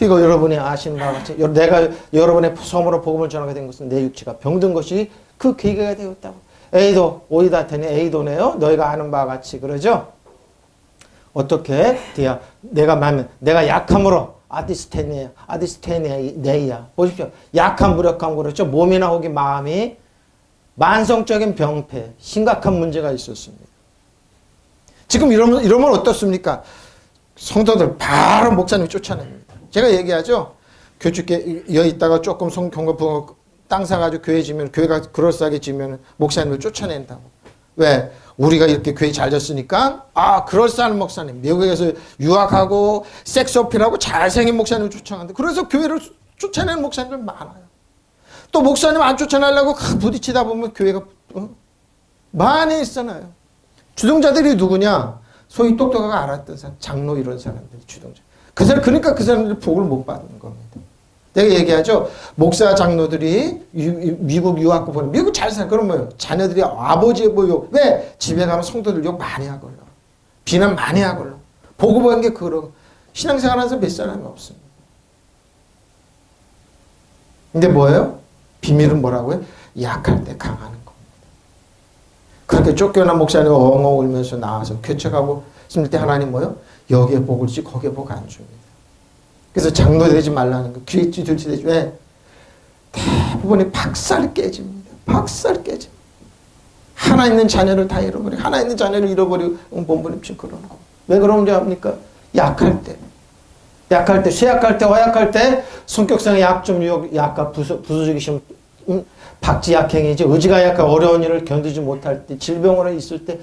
이거 여러분이 아시는 바와 같이 내가 여러분의 섬으로 복음을 전하게 된 것은 내 육체가 병든 것이 그 계기가 되었다고. 에이도 오이다테네 에이도네요. 너희가 아는 바와 같이 그러죠. 어떻게? 내가 약함으로 아디스테네이야. 보십시오. 약한 무력함 그렇죠. 몸이나 혹은 마음이 만성적인 병폐, 심각한 문제가 있었습니다. 지금 이러면 어떻습니까? 성도들 바로 목사님이 쫓아냅니다. 제가 얘기하죠. 교주께 여기 있다가 조금 성경과 부흥 땅 사가지고 교회 지면, 교회가 그럴싸하게 지면 목사님을 쫓아낸다고. 왜? 우리가 이렇게 교회 잘 졌으니까 그럴싸한 목사님, 미국에서 유학하고 섹스 어필하고 잘생긴 목사님을 쫓아간다. 그래서 교회를 쫓아내는 목사님들 많아요. 또 목사님 안 쫓아내려고 부딪히다 보면 교회가 많이 있잖아요. 주동자들이 누구냐? 소위 똑똑하고 알았던 사람, 장로 이런 사람들이 주동자. 그러니까 그 사람들이 복을 못 받는 겁니다. 내가 얘기하죠. 목사 장로들이 미국 유학고 보는 미국 잘 살아. 그럼 뭐예요? 자녀들이 아버지의 욕. 왜? 집에 가면 성도들 욕 많이 하걸요. 비난 많이 하걸요. 보고 보는 게 그러고. 신앙생활 하면서 몇 사람이 없습니다. 근데 뭐예요? 비밀은 뭐라고요? 약할 때 강하는 겁니다. 그렇게 쫓겨난 목사님이 엉엉 울면서 나와서 개척하고 있을 때 하나님 뭐예요? 여기에 복을 주지 거기에 복 안 줍니다. 그래서 장로 되지 말라는 거. 귀에 들치되지. 왜? 대부분이 박살 깨집니다. 박살 깨집니다. 하나 있는 자녀를 다 잃어버리고 하나 있는 자녀를 잃어버리고 본부님처럼 그러는 거. 왜 그런 줄 압니까? 약할 때. 쇠약할 때, 허약할 때 성격상의 약점, 유혹, 약과 부수적이심, 박지약행이지 의지가 약한 어려운 일을 견디지 못할 때, 질병으로 있을 때,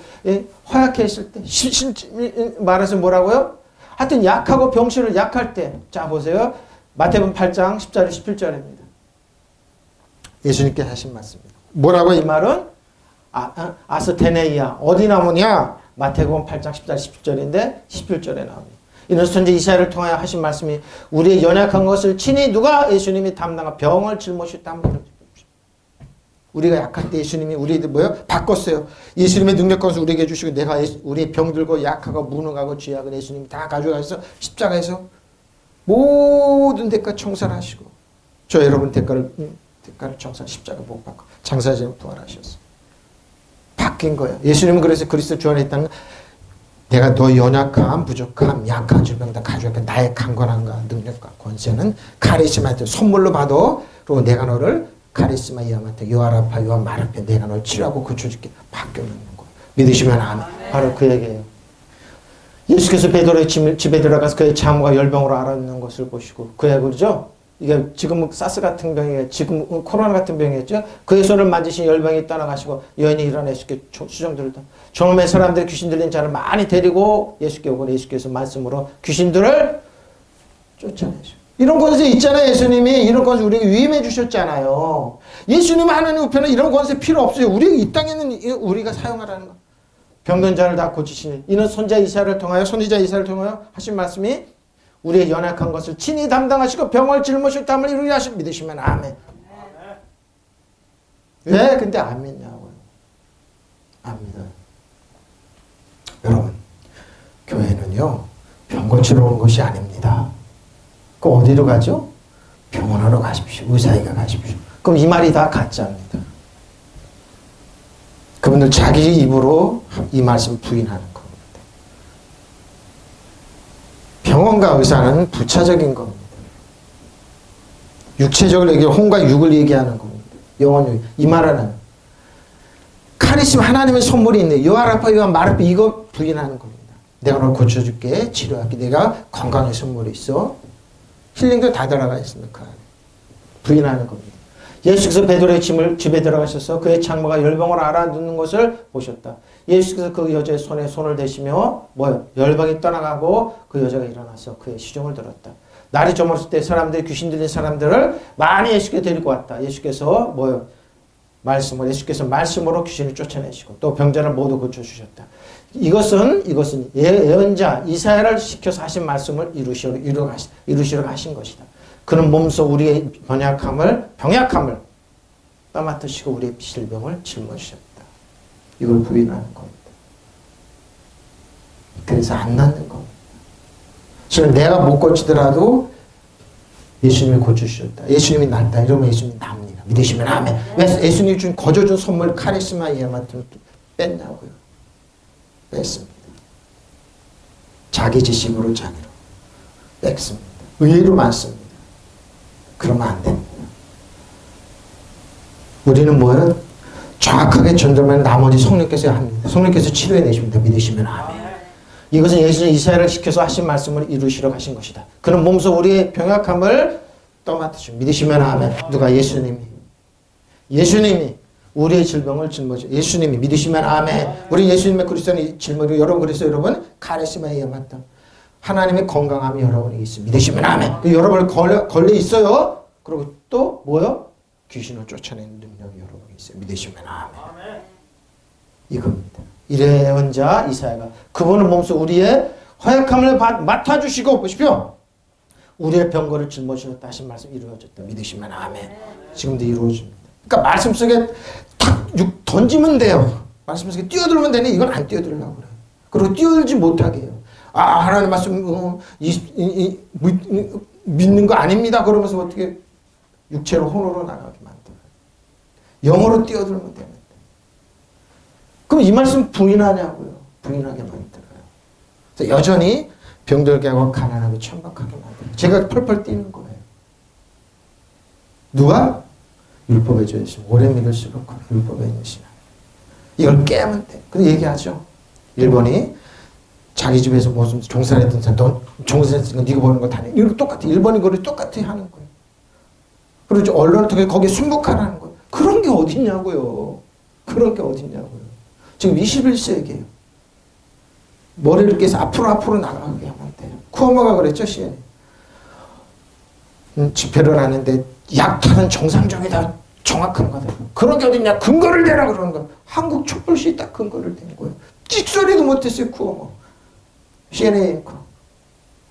허약해 있을 때, 말해서 뭐라고요? 하여튼 약하고 병실을 약할 때. 자 보세요. 마태복음 8장 10절 11절입니다. 예수님께 하신 말씀입니다. 뭐라고 이 말은? 아스테네이야. 어디 나오냐? 마태복음 8장 10절 11절인데 11절에 나옵니다. 이는 선지 이사야를 통하여 하신 말씀이 우리의 연약한 것을 친히 누가 예수님이 담당한 병을 짊어졌다. 우리가 약할 때 예수님이 우리들 바꿨어요. 예수님의 능력권을 우리에게 주시고 내가 우리 병들고 약하고 무능하고 죄악은 예수님이 다 가져가서 십자가에서 모든 대가 청산하시고 저 여러분 대가를 청산 십자가 못 받고 장사제는 부활하셨어요. 바뀐 거예요. 예수님은 그래서 그리스도 주 안에 있다는 내가 너 연약함, 부족함, 약한 질병 다 가져갈게. 나의 강건함과 능력과 권세는 카리스마한테 선물로 받아. 그리고 내가 너를 카리스마 이함한테 요아라파 요한 마라페 내가 널 치료하고 고쳐줄게. 바뀌어놓는 거예요. 믿으시면 아멘. 바로 그 얘기예요. 예수께서 베드로의 집에 들어가서 그의 장모가 열병으로 앓았는 것을 보시고 그의 그러죠? 이게 지금 사스 같은 병이, 지금 코로나 같은 병이었죠. 그의 손을 만지신 열병이 떠나가시고 여인이 일어나 예수께 수정 들다. 처음에 사람들이 귀신 들린 자를 많이 데리고 예수께 오고 예수께서 말씀으로 귀신들을 쫓아내죠. 이런 권세 있잖아요. 예수님이 이런 권세 우리에게 위임해 주셨잖아요. 예수님 하나님 우편에 이런 권세 필요 없어요. 우리 이 땅에는 우리가 사용하라는 거. 병든 자를 다 고치시니 이는 선지자 이사야를 통하여 하신 말씀이 우리의 연약한 것을 친히 담당하시고 병을 짊으실 땀을 이루게 하시고 믿으시면 아멘. 왜 근데 안 믿냐고요. 안 믿어요. 여러분, 교회는요 병 고치러 온 것이 아닙니다. 그럼 어디로 가죠? 병원으로 가십시오. 의사에게 가십시오. 그럼 이 말이 다 가짜입니다. 그분들 자기 입으로 이 말씀 부인하는 겁니다. 병원과 의사는 부차적인 겁니다. 육체적으로 얘기해 혼과 육을 얘기하는 겁니다. 영혼육. 이 말하는 카리스마 하나님의 선물이 있네. 요아라파 요한 마르파 이거 부인하는 겁니다. 내가 널 고쳐줄게. 치료할게. 내가 건강의 선물이 있어. 힐링도 다 들어가 있습니다. 그 안에. 부인하는 겁니다. 예수께서 베드로의 집에 들어가셔서 그의 장모가 열병을 알아듣는 것을 보셨다. 예수께서 그 여자의 손에 손을 대시며 뭐요? 열병이 떠나가고 그 여자가 일어나서 그의 시종을 들었다. 날이 저물었을 때 사람들이 귀신 들린 사람들을 많이 예수께 데리고 왔다. 예수께서 뭐요? 예수께서 말씀으로 귀신을 쫓아내시고 또 병자를 모두 고쳐주셨다. 이것은 예언자 이사야를 시켜서 하신 말씀을 이루시러 가신 것이다. 그는 몸소 우리의 병약함을 떠맡으시고 우리의 질병을 짊어지셨다. 이걸 부인하는 겁니다. 그래서 안 낫는 겁니다. 그래서 내가 못 고치더라도 예수님이 고쳐주셨다. 예수님이 낫다. 이러면 예수님이 납니다. 믿으시면 아멘. 왜 예수님이 거저준 선물 카리스마 이야만큼 뺐냐고요. 뺐습니다. 자기 지식으로 자기로 뺐습니다. 의의로 많습니다. 그러면 안 됩니다. 우리는 뭐예요? 정확하게 전달만 나머지 성령께서 합니다. 성령께서 치료해 내십니다. 믿으시면 아멘. 이것은 예수님 이사야를 시켜서 하신 말씀을 이루시러 가신 것이다. 그는 몸소 우리의 병약함을 떠맡으시고 믿으시면 아멘. 누가? 예수님이 우리의 질병을 짊어져. 예수님이 믿으시면 아멘. 우리 예수님의 그리스도는 짊어지고 여러분 그래서 여러분 카리스마에 맞다. 하나님의 건강함이 여러분에게 있습니다. 믿으시면 아멘. 여러분 걸려 있어요. 그리고 또 뭐요? 귀신을 쫓아내는 능력이 여러분에게 있어요. 믿으시면 아멘. 이겁니다. 예언자 이사야가 그분은 몸소 우리의 허약함을 맡아주시고 보십시오. 우리의 병거를 짊어지셨다 하신 말씀 이루어졌다. 믿으시면 아멘. 지금도 이루어집니다. 그러니까 말씀 속에 탁 던지면 돼요. 말씀 속에 뛰어들면 되네. 이건 안 뛰어들려고 그래요. 그리고 뛰어들지 못하게 해요. 하나님 말씀 믿는 거 아닙니다. 그러면서 어떻게 육체로 혼으로 나가게 만들어요. 영어로 뛰어들면 되는데. 그럼 이 말씀 부인하냐고요. 부인하게 만들어요. 그래서 여전히 병들게 하고 가난하고 천박하게 만들어요. 제가 펄펄 뛰는 거예요. 누가? 율법에 죄지심 오래 믿을수록 율법에 있는 신앙. 이걸 깨면 돼. 그래서 얘기하죠. 일본이 자기 집에서 무슨 종살했던 사람, 너 종살했으니까 네가 보는 거 다 내. 이거 똑같아. 일본이 그걸 똑같이 하는 거예요. 그리고 언론을 통해 거기에 순복하라는 거예요. 그런 게 어딨냐고요. 그런 게 어딨냐고요. 지금 21세기예요. 머리를 깨서 앞으로 나가게 하면 돼요. 쿠오모가 그랬죠, 시에. 집회를 하는데 약탈은 정상적이다. 정확한 거다. 그런 게 어딨냐. 근거를 대라 그러는 거예요. 한국 촛불시 딱 근거를 댄 거예요. 찍소리도 못했어요, 쿠오모. CNN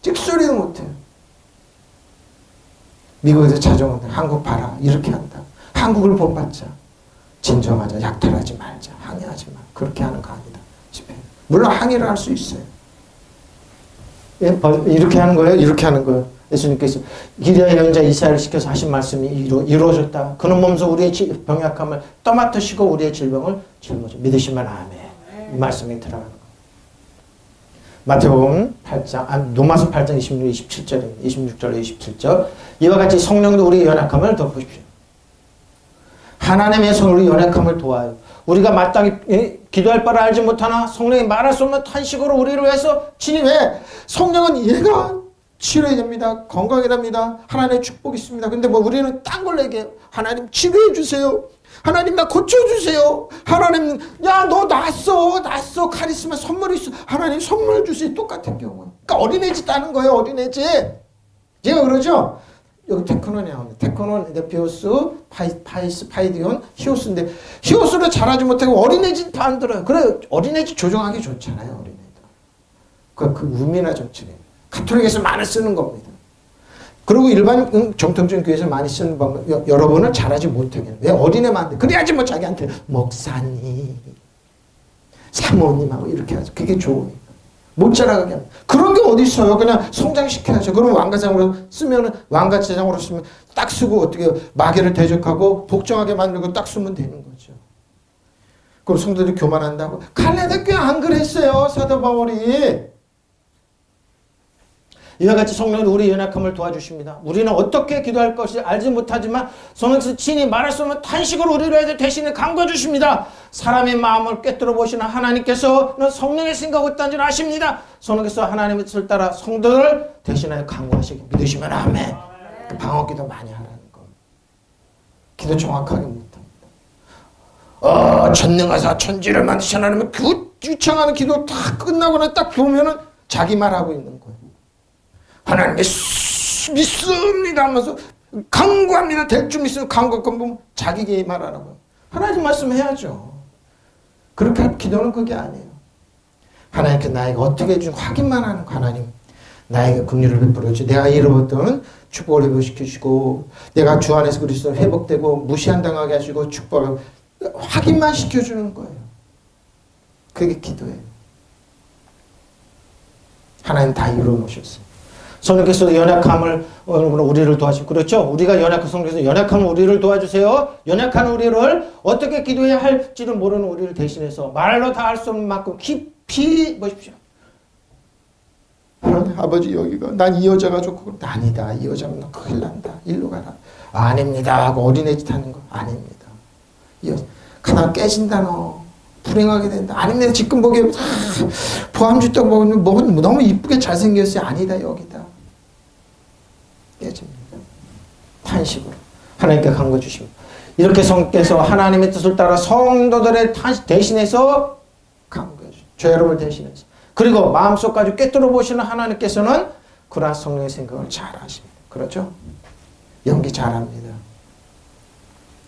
찍소리도 못해요. 미국에서 찾아오는데 한국 봐라. 이렇게 한다. 한국을 본받자. 진정하자. 약탈하지 말자. 항의하지 마. 그렇게 하는 거 아니다. 집회. 물론 항의를 할 수 있어요. 이렇게 하는 거예요. 이렇게 하는 거예요. 예수님께서 기리야 예언자 이사야를 시켜서 하신 말씀이 이루어졌다. 그는 몸소 우리의 병약함을 떠맡으시고 우리의 질병을 짊어져. 믿으시면 아멘. 이 말씀이 들어가는 거예요. 마태복음 8장, 로마서 8장 26절입니다. 26절, 27절. 이와 같이 성령도 우리의 연약함을 덮으십시오. 하나님의 손 우리 연약함을 도와요. 우리가 마땅히 기도할 바를 알지 못하나 성령이 말할 수 없는 탄식으로 우리를 위해서 친히 왜? 성령은 얘가 치료해야 됩니다. 건강해야 됩니다. 하나님의 축복이 있습니다. 근데 뭐 우리는 딴 걸 얘기해요. 하나님 치료해 주세요. 하나님 나 고쳐주세요. 하나님 야 너 낫어 카리스마 선물 있어. 하나님 선물 주세요. 똑같은 경우. 그러니까 어린애 짓 하는 거예요. 어린애 짓. 제가 그러죠. 여기 테크논이 나옵니다. 테크논, 네피오스, 파이디온, 히오스인데 히오스를 잘하지 못하고 어린애 짓 안 들어요. 그래 어린애 짓 조정하기 좋잖아요. 어린애들. 그 의미나 정치래요. 가톨릭에서 많이 쓰는 겁니다. 그리고 일반 정통적인 교회에서 많이 쓰는 방법, 여러분은 잘하지 못하게. 왜 어린애만 돼? 그래야지 뭐 자기한테 목사님, 사모님하고 이렇게 하죠. 그게 좋으니까. 못 자라가게 합니다. 그런 게 어디 있어요? 그냥 성장시켜야죠. 그럼 왕가장으로 쓰면은, 왕가제장으로 쓰면 딱 쓰고 어떻게 마귀를 대적하고 복종하게 만들고 딱 쓰면 되는 거죠. 그럼 성도들이 교만한다고? 갈라디아 교회 안 그랬어요. 사도 바울이. 이와 같이 성령은 우리 연약함을 도와주십니다. 우리는 어떻게 기도할 것이 알지 못하지만 성령께서 친히 말할 수 없는 탄식으로 우리를 대신에 간구해 주십니다. 사람의 마음을 꿰뚫어 보시는 하나님께서는 성령의 생각을 있다는 줄 아십니다. 성령께서 하나님의 뜻을 따라 성도를 대신하여 간구하시기 믿으시면 아멘. 그 방어기도 많이 하라는 겁니다. 기도 정확하게 못합니다. 전능하사 천지를 만드신 하나님은 그 유창하는 기도 다 끝나고나 딱 보면은 자기 말하고 있는 거예요. 하나님 믿습니다 하면서 간구합니다. 될 줄 믿으면 간구할 보면 자기 말하라고요. 하나님 말씀해야죠. 그렇게 할 기도는 그게 아니에요. 하나님께 나에게 어떻게 해준 확인만 하는 거. 하나님 나에게 긍휼을 베풀어주시고 내가 잃어버렸던 축복을 회복시켜주시고 내가 주 안에서 그리스도 회복되고 무시한당하게 하시고 축복을 확인만 시켜주는 거예요. 그게 기도예요. 하나님 다 이루어놓으셨어요. 성령께서 연약함을 우리를 도와주시고 그렇죠. 우리가 연약한 성령께서 연약한 우리를 도와주세요. 연약한 우리를 어떻게 기도해야 할지를 모르는 우리를 대신해서 말로 다 할 수 없는 만큼 깊이 보십시오. 아버지 여기가 난 이 여자가 좋고 아니다. 이 여자면 너 큰일 난다. 일로 가라. 아닙니다 하고 어린애 짓 하는 거 아닙니다. 이 여자 가다가 깨진다 너. 불행하게 된다. 아닙니다. 지금 보기에 포함주 떡 먹으면 너무 이쁘게 잘생겼어요. 아니다 여기다. 깨집니다. 탄식으로 하나님께 간구해 주십니다. 이렇게 성께서 하나님의 뜻을 따라 성도들의 대신해서 간구해 주십니다. 죄 여러분을 대신해서. 그리고 마음속까지 꿰뚫어 보시는 하나님께서는 그러한 성령의 생각을 잘 아십니다. 그렇죠? 연기 잘합니다.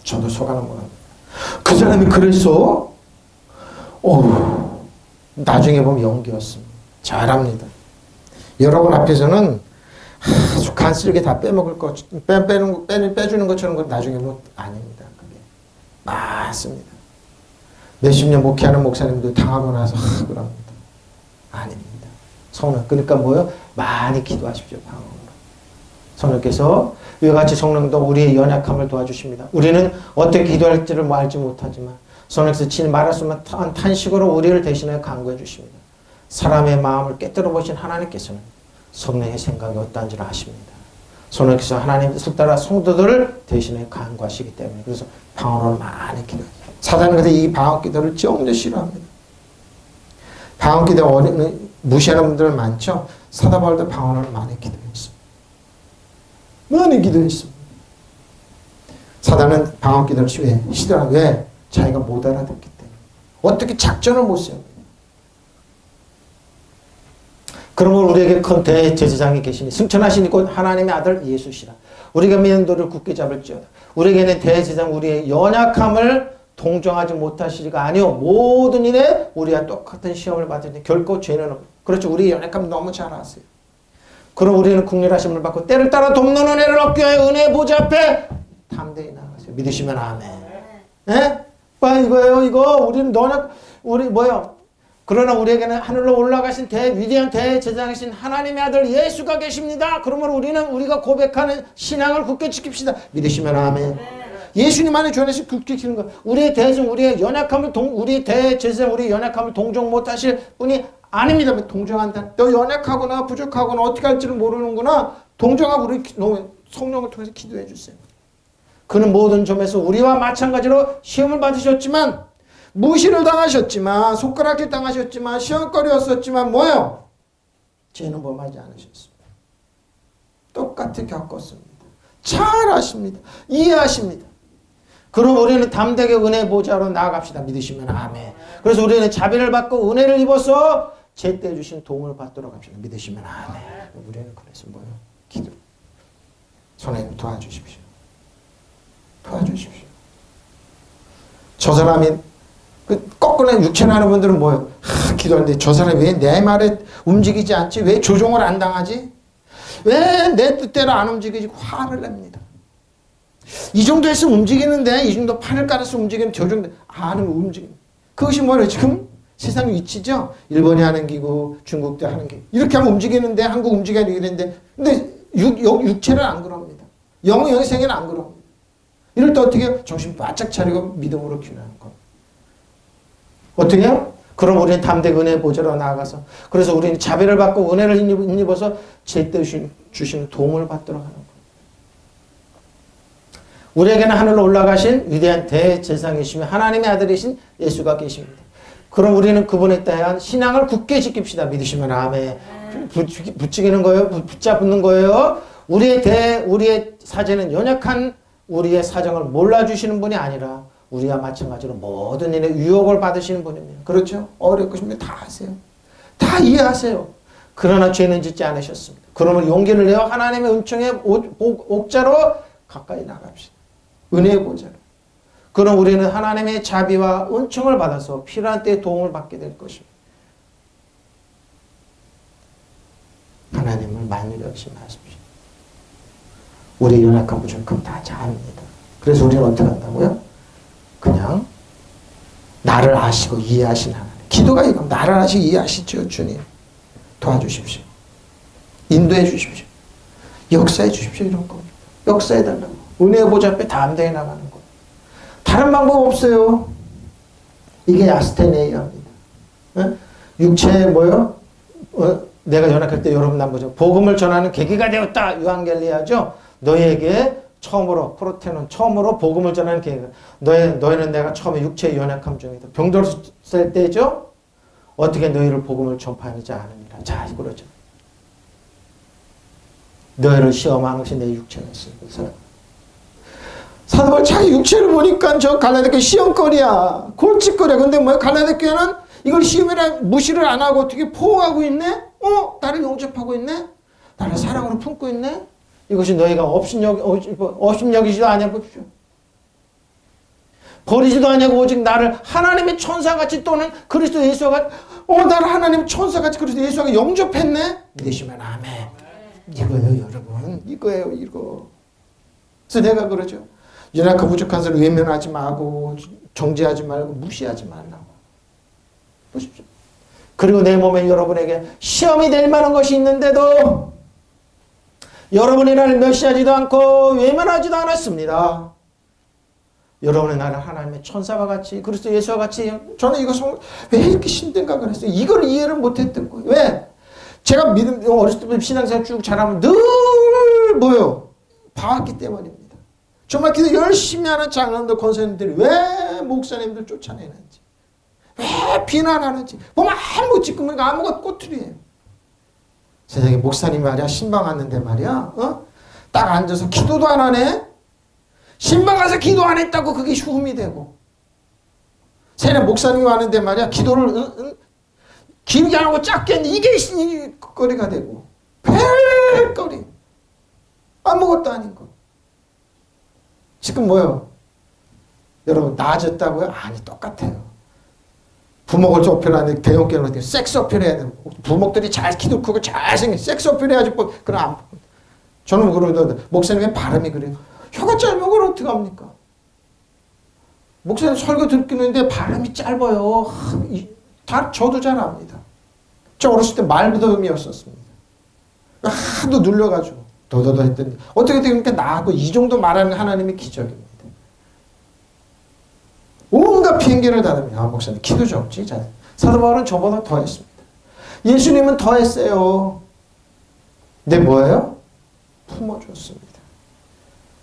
저도 속아는 못합니다. 그 사람이 그래서 나중에 보면 연기였습니다. 잘합니다. 여러분 앞에서는 아주 간쓸게 다 빼먹을 것, 빼주는 것처럼 나중에 뭐 아닙니다. 그게 맞습니다. 몇십 년 목회하는 목사님도 당하고 나서 그럽니다. 아닙니다. 성령. 그러니까 뭐요? 많이 기도하십시오. 방언으로. 성령께서 이와 같이 성령도 우리의 연약함을 도와주십니다. 우리는 어떻게 기도할지를 뭐 알지 못하지만 성령께서 친히 말할 수 없는 탄식으로 우리를 대신하여 간구해 주십니다. 사람의 마음을 꿰뚫어 보신 하나님께서는 성령의 생각이 어떠한지를 아십니다. 성령께서 하나님의 뜻을 따라 성도들을 대신하여 간구하시기 때문에 그래서 방언으로 많이 기도해요. 사단은 그래서 이 방언 기도를 정말 싫어합니다. 방언 기도 무시하는 분들 많죠. 사도 바울도 방언으로 많이 기도했습니다. 많이 기도했습니다. 사단은 방언 기도를 시도하는 왜? 자기가 못 알아듣기 때문에. 어떻게 작전을 못 세웁니다. 그러면 우리에게 큰 대제사장이 계시니 승천하시니 곧 하나님의 아들 예수시라. 우리가 믿는 도를 굳게 잡을지어다. 우리에게는 대제사장 우리의 연약함을 동정하지 못하시리가 아니요 모든 일에 우리와 똑같은 시험을 받으니 결코 죄는 없다. 그렇죠. 우리의 연약함 너무 잘 아세요. 그럼 우리는 국률하심을 받고 때를 따라 돕는 은혜를 얻기 위하여 은혜의 보좌 앞에 담대히 나가세요. 믿으시면 아멘. 예? 이거예요. 이거 우리는 우리 뭐요? 그러나 우리에게는 하늘로 올라가신 위대한 대제사장이신 하나님의 아들 예수가 계십니다. 그러면 우리는 우리가 고백하는 신앙을 굳게 지킵시다. 믿으시면 아멘. 예수님 안에 주안에서 굳게 지키는 거. 우리의 대제사장, 우리의 연약함을 우리 대제사장, 우리의 연약함을 동정 못하실 분이 아닙니다. 동정한다. 너 연약하거나 부족하거나 어떻게 할지를 모르는구나. 동정하고 우리 성령을 통해서 기도해 주세요. 그는 모든 점에서 우리와 마찬가지로 시험을 받으셨지만 무시를 당하셨지만 손가락질 당하셨지만 시험거리였었지만 뭐예요? 죄는 범하지 않으셨습니다. 똑같이 겪었습니다. 잘 아십니다. 이해하십니다. 그럼 우리는 담대하게 은혜 보좌로 나아갑시다. 믿으시면 아멘. 그래서 우리는 자비를 받고 은혜를 입어서 제때 주신 도움을 받도록 합시다. 믿으시면 아멘. 우리는 그래서 뭐요? 기도. 선생님 도와주십시오. 도와주십시오. 저 사람이 거꾸로 육체를 하는 분들은 뭐예요? 기도하는데 저 사람이 왜 내 말에 움직이지 않지? 왜 조종을 안 당하지? 왜 내 뜻대로 안 움직이지? 화를 냅니다. 이 정도 했으면 움직이는데 이 정도 판을 깔아서 움직이면 저 정도 안 하면 움직입니다. 그것이 뭐예요? 지금 세상 위치죠? 일본이 하는 기구, 중국도 하는 기구. 이렇게 하면 움직이는데 한국 움직여야 되는데 근데 육체는 안 그럽니다. 영생에는 안 그럽니다. 이럴 때 어떻게 해요? 정신 바짝 차리고 믿음으로 기도하는 겁니다. 어떻게 해요? 그럼 우리는 담대히 은혜 보좌로 나아가서 그래서 우리는 자비를 받고 은혜를 힘입어서 제때 주시는 도움을 받도록 하는 겁니다. 우리에게는 하늘로 올라가신 위대한 대제사장이시며 하나님의 아들이신 예수가 계십니다. 그럼 우리는 그분에 대한 신앙을 굳게 지킵시다. 믿으시면 아멘. 붙이는 거예요? 붙잡는 거예요? 우리의 사제는 연약한 우리의 사정을 몰라주시는 분이 아니라 우리와 마찬가지로 모든 일에 유혹을 받으시는 분입니다. 그렇죠? 어렵고 싶으면 다 아세요. 다 이해하세요. 그러나 죄는 짓지 않으셨습니다. 그러면 용기를 내어 하나님의 은총의 옥자로 가까이 나갑시다. 은혜의 보좌로. 그럼 우리는 하나님의 자비와 은총을 받아서 필요한 때에 도움을 받게 될 것입니다. 하나님을 만유를 의심하십시오. 우리 연약한 부족함 다 잘 압니다. 그래서 우리는 어떻게 한다고요? 그냥 나를 아시고 이해하신 하나님. 기도가 이거 나를 아시고 이해하시죠. 주님. 도와주십시오. 인도해 주십시오. 역사해 주십시오. 이런 겁니다. 역사해 달라고. 은혜의 보좌 앞에 담대히 나가는 거예요. 다른 방법 없어요. 이게 아스테네이아입니다. 육체에 뭐요? 내가 연약할 때 여러분 남보죠. 복음을 전하는 계기가 되었다. 유한겔리아죠. 너희에게 처음으로 프로테는 처음으로 복음을 전하는 계기가. 너희는 내가 처음에 육체의 연약함 중이다. 병들었을 때죠. 어떻게 너희를 복음을 전파하지 않으니라. 자, 그러죠. 너희를 시험하는 것이 내 육체였습니다. 사도 바울 자기 육체를 보니까 저 갈라디아 시험거리야. 골칫거리야. 근데 뭐야? 갈라디아 교회는 이걸 시험이라 무시를 안 하고 어떻게 포옹하고 있네? 나를 용접하고 있네? 나를 사랑으로 품고 있네? 이것이 너희가 업신여기지도 아니하고 보십시오. 버리지도 아니하고 오직 나를 하나님의 천사같이 또는 그리스도 예수가 나를 하나님의 천사같이 그리스도 예수가 영접했네? 믿으시면 아멘. 이거예요 여러분. 이거예요 이거. 그래서 내가 그러죠. 연약하고 부족한 사람 외면하지 말고 정죄하지 말고 무시하지 말라고. 보십시오. 그리고 내 몸에 여러분에게 시험이 될 만한 것이 있는데도 여러분이 나를 멸시하지도 않고 외면하지도 않았습니다. 여러분의 나를 하나님의 천사와 같이 그리스도 예수와 같이 저는 이것을 왜 이렇게 힘든가 그랬어요. 이걸 이해를 못했던 거예요. 왜? 제가 어렸을 때부터 신앙생활 쭉 잘하면 늘 뭐요? 봐왔기 때문입니다. 정말 기도 열심히 하는 장로님들 권사님들이 왜 목사님들 쫓아내는지 왜 비난하는지 보면 아무 지금은 아무것도 꼬투리예요. 세상에 목사님 말이야 신방 왔는데 말이야 딱 앉아서 기도도 안 하네. 신방 가서 기도 안 했다고 그게 흉이 되고 세례 목사님이 왔는데 말이야 기도를 길게 안 하고 짧게 했는데 이게 거리가 되고 별거리 아무것도 아닌 거. 지금 뭐요? 여러분 나아졌다고요? 아니 똑같아요. 부목을 어필하는데 대형교회는 어떻게 섹스 어필해야 되는 부목들이 잘 키도 크고 잘생긴 섹스 어필해야지 그럼 안 저는 그러는데 목사님의 발음이 그래요. 혀가 짧은 걸 어떻게 합니까? 목사님 설교 듣기는데 발음이 짧아요. 저도 잘 압니다. 저 어렸을 때 말부더음이었었습니다. 하도 눌려가지고 더더더 했더니 어떻게 되니까 나하고 이 정도 말하는 하나님의 기적입니다. 온갖 핑계를 다릅니다. 목사님 기도 좀 없지. 사도 바울은 저보다 더 했습니다. 예수님은 더 했어요. 근데 뭐예요? 품어줬습니다.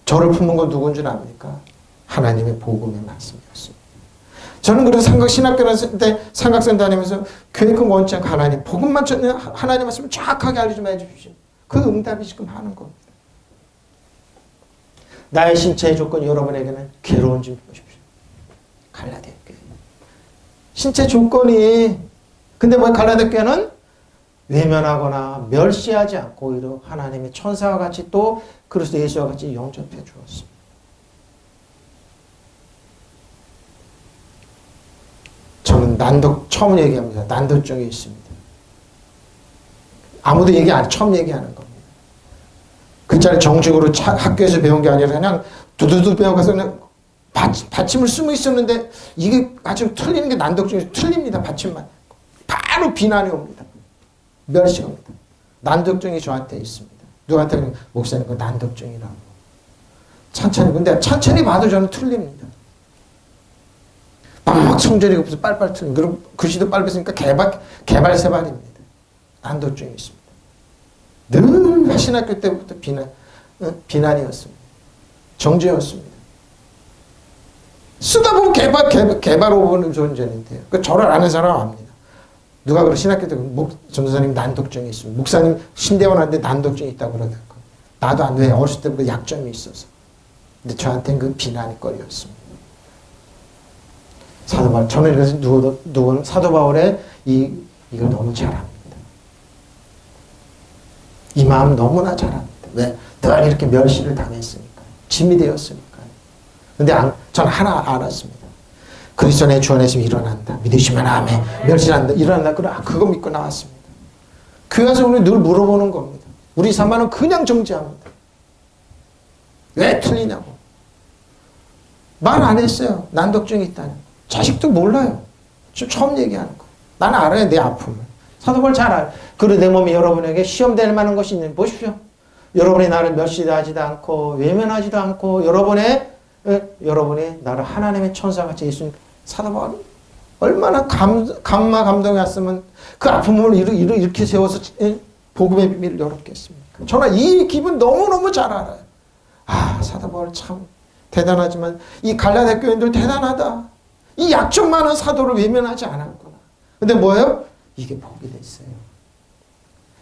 저를 품은 건 누군 줄 압니까? 하나님의 복음의 말씀이었습니다. 저는 그래서 신학교 때 삼각생 다니면서 교회 그 원치 않고 하나님 복음만 하나님 말씀을 정확하게 알려주면 해주십시오. 그 응답이 지금 하는 겁니다. 나의 신체의 조건이 여러분에게는 괴로운 줄 보십시오. 갈라디아 교회. 신체 조건이 근데 뭐 갈라디아 교회는 외면하거나 멸시하지 않고 오히려 하나님의 천사와 같이 또 그리스도 예수와 같이 영접해 주었습니다. 저는 처음 얘기합니다. 난독증이 있습니다. 아무도 얘기 안, 처음 얘기하는 겁니다. 글자를 정식으로 학교에서 배운 게 아니라 그냥 두두두 배워가서 그냥 받침을 쓰고 있었는데 이게 아주 틀리는 게 난독증이 틀립니다. 받침만. 바로 비난이 옵니다. 멸시가 옵니다. 난독증이 저한테 있습니다. 누구한테 목사님 그 난독증이라고. 근데 천천히 봐도 저는 틀립니다. 막 성질이 없어서 빨빨 틀립니다. 그리고 글씨도 빨리 쓰니까 개발세발입니다. 난독증이 있습니다. 늘 신학교 때부터 비난이었습니다. 정죄였습니다. 쓰다 보면 개발 오버는 존재인데요. 그 저를 아는 사람은 압니다. 누가 그러 신학교 때 전도사님 난독증이 있습니다. 목사님 신대원한테 난독증이 있다고 그러더라고요. 나도 안 돼. 어렸을 때부터 약점이 있어서. 근데 저한테는 그 비난거리였습니다. 사도 바울, 저는 그래서 누구는 사도 바울의 이걸 너무 잘 압니다. 이 마음 너무나 잘 압니다. 왜? 늘 이렇게 멸시를 당했으니까. 짐이 되었으니까. 근데 저는 하나 알았습니다. 그리스도 내 주 안에서 일어난다. 믿으시면 아멘. 멸시한다. 일어난다. 그거 믿고 나왔습니다. 그 가서 우리 늘 물어보는 겁니다. 우리 사마는 그냥 정죄합니다. 왜 틀리냐고. 말 안 했어요. 난독증이 있다는. 자식도 몰라요. 처음 얘기하는 거. 나는 알아요. 내 아픔을. 사도 바울 잘 알아요. 그리고 내 몸이 여러분에게 시험될 만한 것이 있는 보십시오. 여러분이 나를 멸시하지도 않고 외면하지도 않고 여러분이 나를 하나님의 천사같이 예수님 사도 바울이 얼마나 감동이 왔으면 그 아픔을 이렇게 세워서 복음의 비밀을 열었겠습니까? 저는 이 기분 너무너무 잘 알아요. 사도 바울 참 대단하지만 이 갈라디아 교인들 대단하다. 이 약점 많은 사도를 외면하지 않았구나. 근데 뭐예요? 이게 복이 됐어요.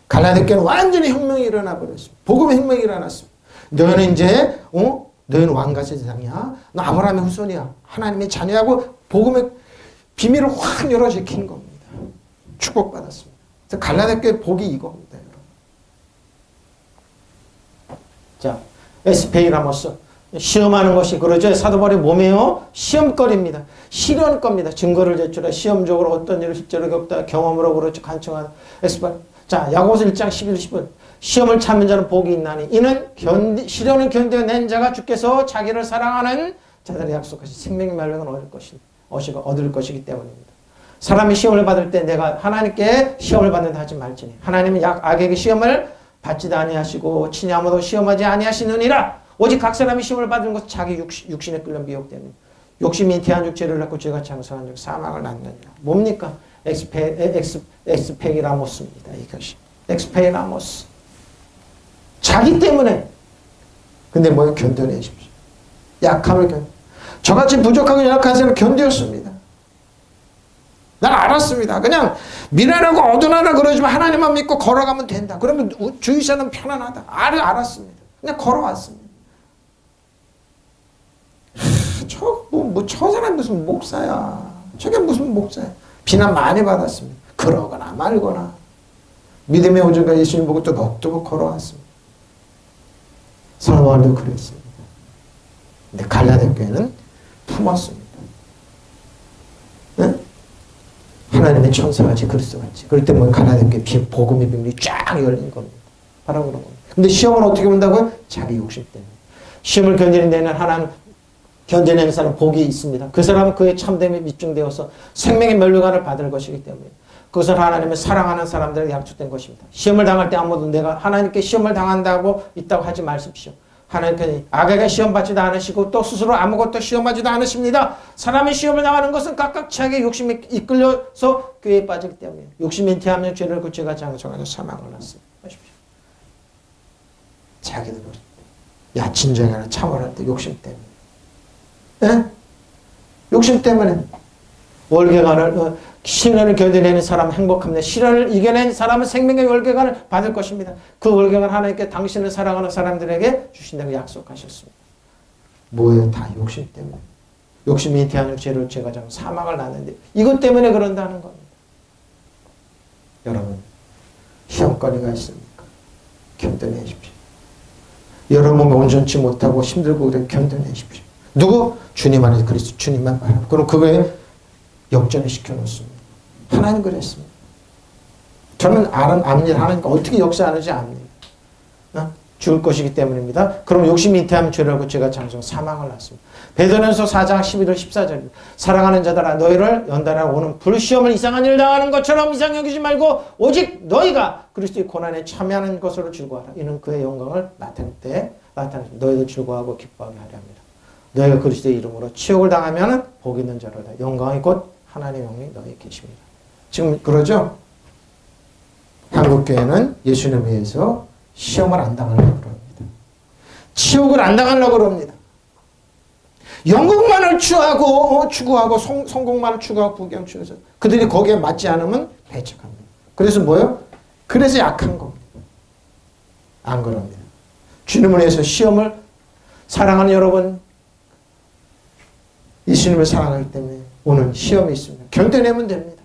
갈라디아 교회는 완전히 혁명이 일어나 버렸습니다. 복음의 혁명이 일어났습니다. 너희는 이제 너희는 왕가의 세상이야. 너 아브라함의 후손이야. 하나님의 자녀하고 복음의 비밀을 확 열어제킨 겁니다. 축복받았습니다. 그래서 갈라디아 교회 복이 이겁니다. 여러분. 자, 에스페이라모스. 시험하는 것이 그러죠. 사도 바울의 몸이요. 시험거리입니다. 실현 겁니다. 증거를 제출해 시험적으로 어떤 일을 실제로 겪다 경험으로 그렇죠. 간청한 에스파. 자, 야고보서 1장 11, 10분. 시험을 참는 자는 복이 있나니 이는 시련을 견뎌낸 자가 주께서 자기를 사랑하는 자들의 약속하신 생명의 말씀을 얻을 것이기 때문입니다. 사람이 시험을 받을 때 내가 하나님께 시험을 받는다 하지 말지니 하나님은 악에게 시험을 받지도 아니하시고 친히 아무도 시험하지 아니하시느니라. 오직 각 사람이 시험을 받은 것은 자기 육신에 끌려 미혹되는 욕심이 태한 육체를 낳고 죄가 창성한 즉 사망을 낳느니라. 뭡니까? 엑스페기라모스입니다. 이것이 엑스페기라모스. 자기 때문에. 근데 뭘 견뎌내십시오. 약함을 저같이 부족하고 연약한 사람을 견뎠습니다. 난 알았습니다. 그냥 미련하고 어두나라 그러지만 하나님만 믿고 걸어가면 된다. 그러면 주위 사람 편안하다. 알았습니다. 그냥 걸어왔습니다. 저 사람 무슨 목사야. 저게 무슨 목사야. 비난 많이 받았습니다. 그러거나 말거나. 믿음의 오전과 예수님 보고 또박또박 걸어왔습니다. 사도 바울도 그랬습니다. 근데 갈라디아 교회는 품었습니다. 네? 하나님의 천사같이 그리스도같이. 그럴 때 뭐 갈라디아 교회 복음의 비밀이 쫙 열린 겁니다. 바로 그런 겁니다. 근데 시험은 어떻게 본다고요? 자기 욕심 때문에. 시험을 견디는 데는 하나님 견뎌내는 사람 복이 있습니다. 그 사람은 그의 참됨이 입증되어서 생명의 면류관을 받을 것이기 때문에 그것은 하나님의 사랑하는 사람들에게 약속된 것입니다. 시험을 당할 때 아무도 내가 하나님께 시험을 당한다고 있다고 하지 마십시오. 하나님께서 악에게 시험 받지도 않으시고 또 스스로 아무것도 시험하지도 않으십니다. 사람이 시험을 당하는 것은 각각 자기의 욕심에 이끌려서 꾀에 빠지기 때문에 욕심이 인태하면 죄를 그 죄가 장성하여 사망을 낳습니다. 보십시오. 자기도 야 진정해라 참아라 때 욕심 때문에. 네? 욕심 때문에 월계관을 시련을 견뎌내는 사람 행복합니다. 시련을 이겨낸 사람은 생명의 월계관을 받을 것입니다. 그 월계관 하나님께 당신을 사랑하는 사람들에게 주신다고 약속하셨습니다. 뭐예요? 다 욕심 때문에. 욕심이 대한 죄를 죄가 장 사망을 낳는데 이것 때문에 그런다는 겁니다. 여러분, 시험거리가 있습니까? 견뎌내십시오. 여러분 온전치 못하고 힘들고 그래 견뎌내십시오. 누구? 주님 안에 그리스도 주님만 바라고. 그럼 그거에 역전을 시켜놓습니다. 하나님 그랬습니다. 저는 압니다. 하나님과 어떻게 역사하는지 압니다. 죽을 것이기 때문입니다. 그럼 욕심이 잉태하면 죄라고 죄가 장성 사망을 낳습니다. 베드로전서 4장 11절 14절입니다. 사랑하는 자들아 너희를 연단하러 오는 불시험을 이상한 일을 당하는 것처럼 이상 여기지 말고 오직 너희가 그리스도의 고난에 참여하는 것으로 즐거워하라. 이는 그의 영광을 나타낼 때 너희도 즐거워하고 기뻐하게 하려 합니다. 너희가 그리스도의 이름으로 치욕을 당하면 복 있는 자로다. 영광이 곧 하나님의 영이 너희에 계십니다. 지금 그러죠? 한국교회는 예수님에 의해서 시험을 안 당하려고 그럽니다. 치욕을 안 당하려고 그럽니다. 영광만을 추구하고 성공만을 추구하고 부경 추구해서 그들이 거기에 맞지 않으면 배척합니다. 그래서 뭐예요? 그래서 약한 겁니다. 안 그럽니다. 주님을 위해서 시험을 사랑하는 여러분, 예수님을 사랑하기 때문에 오는 시험이 있습니다. 견뎌내면 됩니다.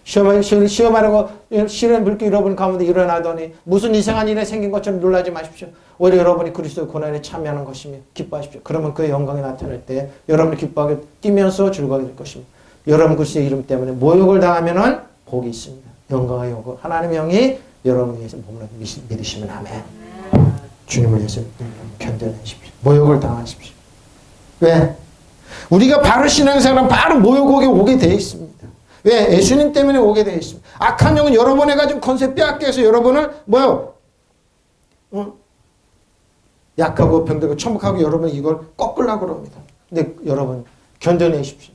시험하려고 시련 불길 여러분 가운데 일어나더니 무슨 이상한 일이 생긴 것처럼 놀라지 마십시오. 오히려 여러분이 그리스도의 고난에 참여하는 것이며 기뻐하십시오. 그러면 그의 영광이 나타날 때 여러분이 기뻐하게 뛰면서 즐거워하게 될 것입니다. 여러분 그리스도의 이름 때문에 모욕을 당하면 복이 있습니다. 영광의 영광 하나님의 영이 여러분을 위해서 몸으로 믿으시면 아멘. 주님을 위해서 견뎌내십시오. 모욕을 당하십시오. 왜? 우리가 바로 신앙생활은 바로 모욕에 오게 되어 있습니다. 왜? 예수님 때문에 오게 되어 있습니다. 악한 영은 여러분의 가진 권세 빼앗겨서 여러분을 뭐요? 약하고 병들고 천박하고 여러분 이걸 꺾으려고 합니다. 근데 여러분 견뎌내십시오.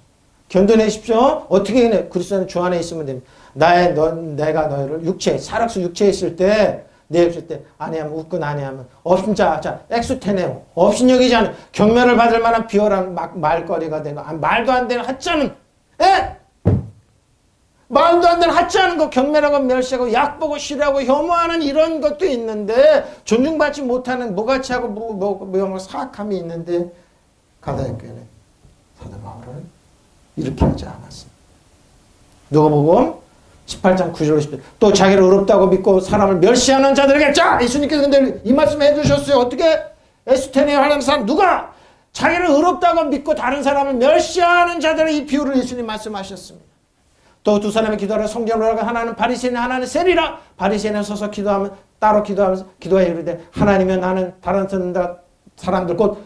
견뎌내십시오. 어떻게 해? 그리스도는 주 안에 있으면 됩니다. 내가 너희를 육체, 사락수 육체에 있을 때 내 없을 때 아니하면 웃고 아니하면 없인 자 엑스테네오 없인 여기지 않은 경멸을 받을 만한 비열한 말거리가 되는 말도 안 되는 하찮은 말도 안 되는 하찮은 거 경멸하고 멸시하고 약보고 싫어하고 혐오하는 이런 것도 있는데 존중받지 못하는 무가치하고 사악함이 있는데 가다교회는 사도 바울은 이렇게 하지 않았습니다. 누가복음 18장 9절로 10절 또 자기를 의롭다고 믿고 사람을 멸시하는 자들에게 자 예수님께서 근데 이 말씀 해주셨어요. 어떻게 에스테네오 하는 사람 누가 자기를 의롭다고 믿고 다른 사람을 멸시하는 자들의 이 비유를 예수님 말씀하셨습니다. 또 두 사람이 기도하러 성전으로 가고 하나는 바리새인 하나는 세리라. 바리새인은 서서 기도하면 따로 기도하면서 기도하여 이르되 하나님은 나는 다른 사람들 곧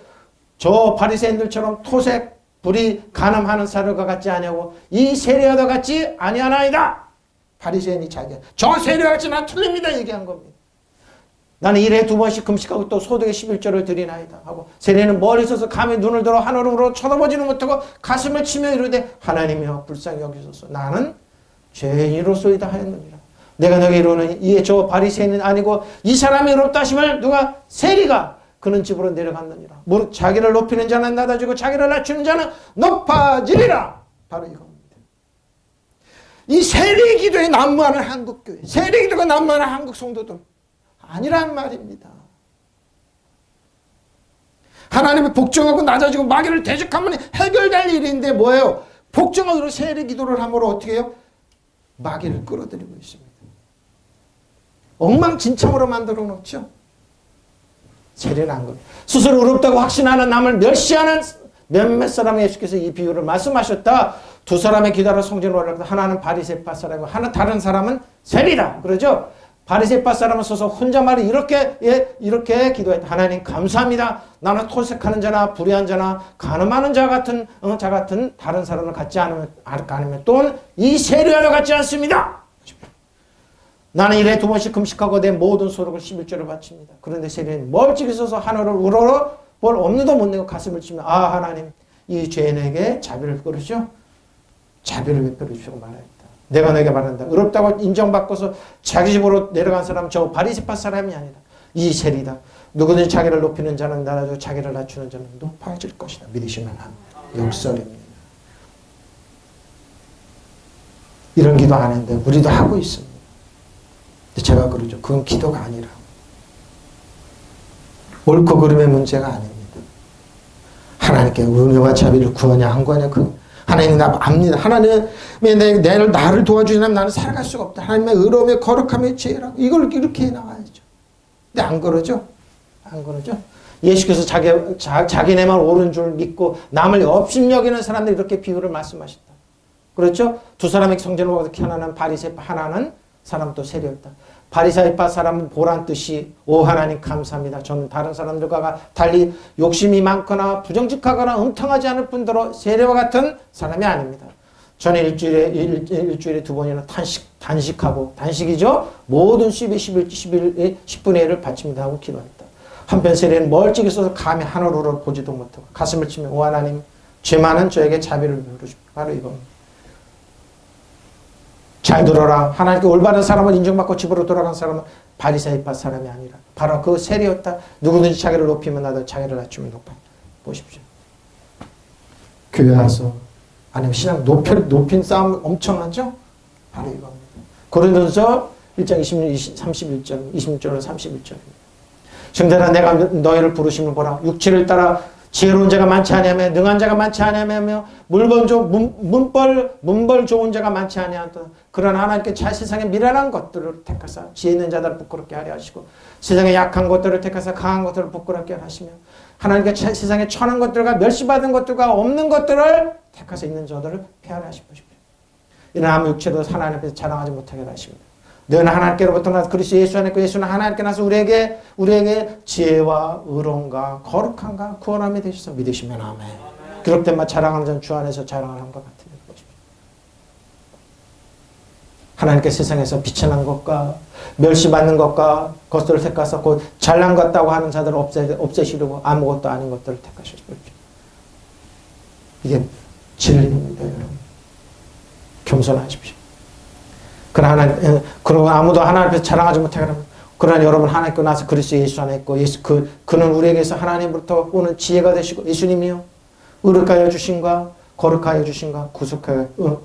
저 바리새인들처럼 토색 불이 간음하는 사람과 같지 아니하고 이 세리와도 같지 아니하나이다. 바리새인이 자기가 저 세리와 같이 난 틀립니다 얘기한 겁니다. 나는 일에 2번씩 금식하고 또 소득의 11조를 드리나이다 하고 세리는 멀리 서서 감히 눈을 들어 하늘으로 쳐다보지는 못하고 가슴을 치며 이르되 하나님이여 불쌍히 여기소서 나는 죄인으로소이다 하였느니라. 내가 너에게 이르노니 이에 저 바리새인은 아니고 이 사람이 의롭다 하심을 누가 세리가 그는 집으로 내려갔느니라. 무릇 자기를 높이는 자는 낮아지고 자기를 낮추는 자는 높아지리라. 바로 이겁니다. 이 세리 기도에 난무하는 한국교회 세리 기도가 난무하는 한국 성도들 아니란 말입니다. 하나님의 복종하고 낮아지고 마귀를 대적하면 해결될 일인데 뭐예요? 복종하고 세리 기도를 함으로 어떻게 해요? 마귀를 끌어들이고 있습니다. 엉망진창으로 만들어 놓죠. 세리는 안 그래요. 스스로 의롭다고 확신하는 남을 멸시하는 몇몇 사람이 예수께서 이 비유를 말씀하셨다. 두 사람의 기도하러 성전으로 올라가서 하나는 바리새파 사람이고 다른 사람은 세리다. 그러죠? 바리새파 사람은 서서 혼자말로 이렇게 기도했다. 하나님 감사합니다. 나는 토색하는 자나 불의한 자나 간음하는 자 같은 다른 사람을 갖지 않으면 또는 이 세리와도 같지 않습니다. 나는 일에 2번씩 금식하고 내 모든 소득을 11조를 바칩니다. 그런데 세리는 멀찍이 서서 하늘을 우러러 볼 없는도 못 내고 가슴을 치며 아 하나님 이 죄인에게 자비를 베풀으시오. 자비를 베풀어 주시고 말하였다. 내가 너에게 말한다. 의롭다고 인정받고서 자기 집으로 내려간 사람은 저 바리새파 사람이 아니라 이 세리다. 누구든지 자기를 높이는 자는 낮아지고 자기를 낮추는 자는 높아질 것이다. 믿으시면 합니다. 역설입니다. 이런 기도 안 했는데 우리도 하고 있습니다. 제가 그러죠. 그건 기도가 아니라 옳고 그름의 문제가 아닙니다. 하나님께 은혜와 자비를 구하냐 한 거냐. 하나님 나 압니다. 하나님의 나를 도와주시면 나는 살아갈 수가 없다. 하나님의 의로움에 거룩함의 지혜라고. 이걸 이렇게 나와야죠. 근데 안 그러죠. 안 그러죠. 예수께서 자기네만 옳은 줄 믿고 남을 업신여기는 사람들이 이렇게 비유를 말씀하셨다. 그렇죠? 두 사람의 성전을 보고 하나는 바리새파 하나는 사람 또 세리였다. 바리새파 사람은 보란 뜻이 오 하나님 감사합니다. 저는 다른 사람들과 달리 욕심이 많거나 부정직하거나 음탕하지 않을 뿐더러 세리와 같은 사람이 아닙니다. 저는 일주일에 2번이나 단식하고 단식이죠. 모든 수입의 10분의 1을 바칩니다 하고 기도했다. 한편 세리는 멀찍이 있어서 감히 하늘으로 보지도 못하고 가슴을 치며 오 하나님 죄 많은 저에게 자비를 베풀어주십시오. 바로 이겁니다. 잘 들어라. 하나님께 올바른 사람을 인정받고 집으로 돌아간 사람은 바리새파 사람이 아니라 바로 그 세리였다. 누구든지 자기를 높이면 나도 자기를 낮추면 높아. 보십시오. 교회 와서 아니면 신앙 높인 싸움 엄청 하죠? 바로 이겁니다. 고린도서 1장 31절, 26절로 31절입니다. 증자라 내가 너희를 부르심을 보라. 육체를 따라 지혜로운 자가 많지 아니하며 능한 자가 많지 아니하며 문벌 좋은 자가 많지 아니하다. 그러나 하나님께 세상의 미련한 것들을 택하사 지혜 있는 자들을 부끄럽게 하려 하시고 세상의 약한 것들을 택하사 강한 것들을 부끄럽게 하시며 하나님께 세상의 천한 것들과 멸시받은 것들과 없는 것들을 택하사 있는 자들을 폐하려 하시고 이런 아무 육체도 하나님 앞에서 자랑하지 못하게 하십니다. 너희는 하나님께로부터 나서 그리스도 예수 안에 있고 예수는 하나님께 나서 우리에게 지혜와 의로움과 거룩함과 구원함이 되셔서 믿으시면 아멘. 기록된 바 자랑하는 자는 주 안에서 자랑을 한 것 같으니 하나님께 세상에서 비천한 것과 멸시받는 것과 것들을 택하사 곧 잘난 것 같다고 하는 자들을 없애시려고 아무것도 아닌 것들을 택하셨습니다. 이게 진리입니다. 여러분. 겸손하십시오. 그러고 아무도 하나님 앞에서 자랑하지 못하게 하면 그러나 여러분 하나님께 나서 그리스도 예수 안에 있고 그는 우리에게서 하나님으로부터 오는 지혜가 되시고 예수님이요 의롭하여 주심과 거룩하여 주심과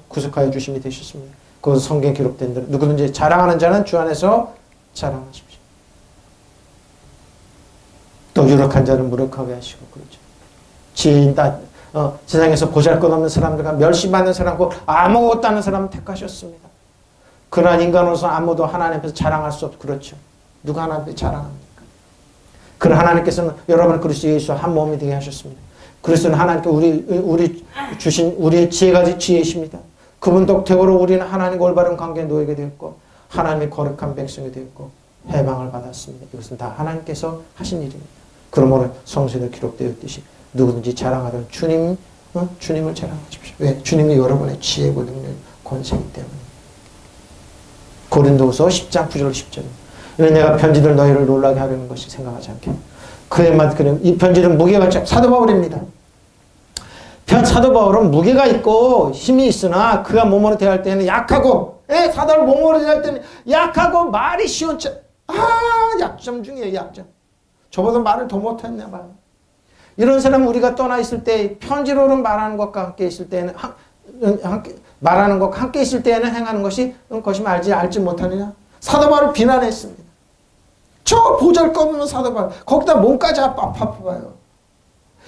구속하여 주심이 되셨습니다. 그것은 성경에 기록된 대로 누구든지 자랑하는 자는 주 안에서 자랑하십시오. 또 유력한 자는 무력하게 하시고 그렇죠. 지혜인 세상에서 보잘것없는 사람들과 멸시받는 사람과 아무것도 않은 사람을 택하셨습니다. 그러한 인간으로서 아무도 하나님 앞에서 자랑할 수 없고 그렇죠. 누가 하나님 앞에 자랑합니까? 그런 하나님께서는 여러분을 그리스도 예수와 한 몸이 되게 하셨습니다. 그리스도는 하나님께 우리 주신 우리의 지혜가 지혜이십니다. 그분 덕택으로 우리는 하나님과 올바른 관계에 놓이게 되었고 하나님의 거룩한 백성이 되었고 해방을 받았습니다. 이것은 다 하나님께서 하신 일입니다. 그러므로 성서에도 기록되었듯이 누구든지 자랑하던 주님을 자랑하십시오. 왜? 주님이 여러분의 지혜고 능력, 권세이기 때문에. 고린도후서 10장 9절 10절. 이는 내가 편지들 너희를 놀라게 하려는 것이 생각하지 않게. 그의 말 이 편지는 무게가 사도 바울입니다. 사도 바울은 무게가 있고 힘이 있으나 그가 몸으로 대할 때는 약하고 사도 바울 몸으로 대할 때는 약하고 말이 쉬운 약점 중이에요. 약점. 저보다 말을 더 못했나 봐요. 이런 사람 우리가 떠나 있을 때 편지로는 말하는 것과 함께 있을 때는 말하는 것과 함께 있을 때에는 행하는 것이 알지 못하느냐. 사도 바울을 비난했습니다. 저 보잘것없는 사도 바울 거기다 몸까지 아파봐요.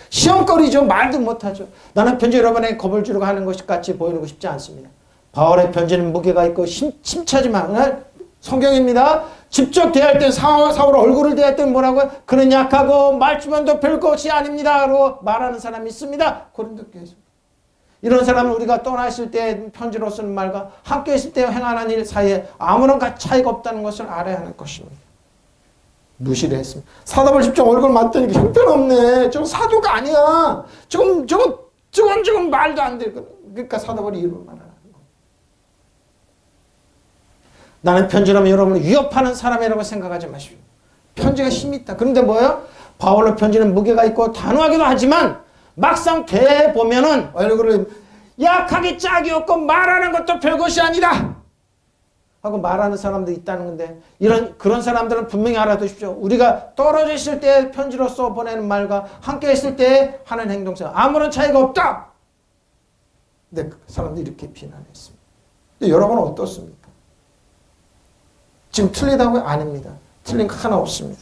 시험거리죠. 말도 못하죠. 나는 편지 여러분에게 겁을 주려고 하는 것 같이 보이는 쉽지 않습니다. 바울의 편지는 무게가 있고 심차지만 성경입니다. 직접 대할 때 사울 얼굴을 대할 때는 뭐라고요? 그는 약하고 말주변도 별것이 아닙니다. 라고 말하는 사람이 있습니다. 고린도 교회에서. 이런 사람은 우리가 떠나 있을 때 편지로 쓰는 말과 함께 있을 때 행하는 일 사이에 아무런 차이가 없다는 것을 알아야 하는 것입니다. 무시를 했습니다. 사도 바울 직접 얼굴 맞더니 형편없네. 저건 사도가 아니야. 저건 말도 안 돼. 그러니까 사도 바울이 이런 말을 하는 거예요. 나는 편지라면 여러분을 위협하는 사람이라고 생각하지 마십시오. 편지가 힘이 있다. 그런데 뭐예요? 바울의 편지는 무게가 있고 단호하기도 하지만 막상 대보면은 얼굴을 약하게 짝이 없고 말하는 것도 별것이 아니다 하고 말하는 사람도 있다는 건데 그런 사람들은 분명히 알아두십시오. 우리가 떨어져 있을 때 편지로서 보내는 말과 함께 있을 때 하는 행동성 아무런 차이가 없다. 근데 그 사람들이 이렇게 비난했습니다. 근데 여러분은 어떻습니까? 지금 틀리다고요? 아닙니다. 틀린 거 하나 없습니다.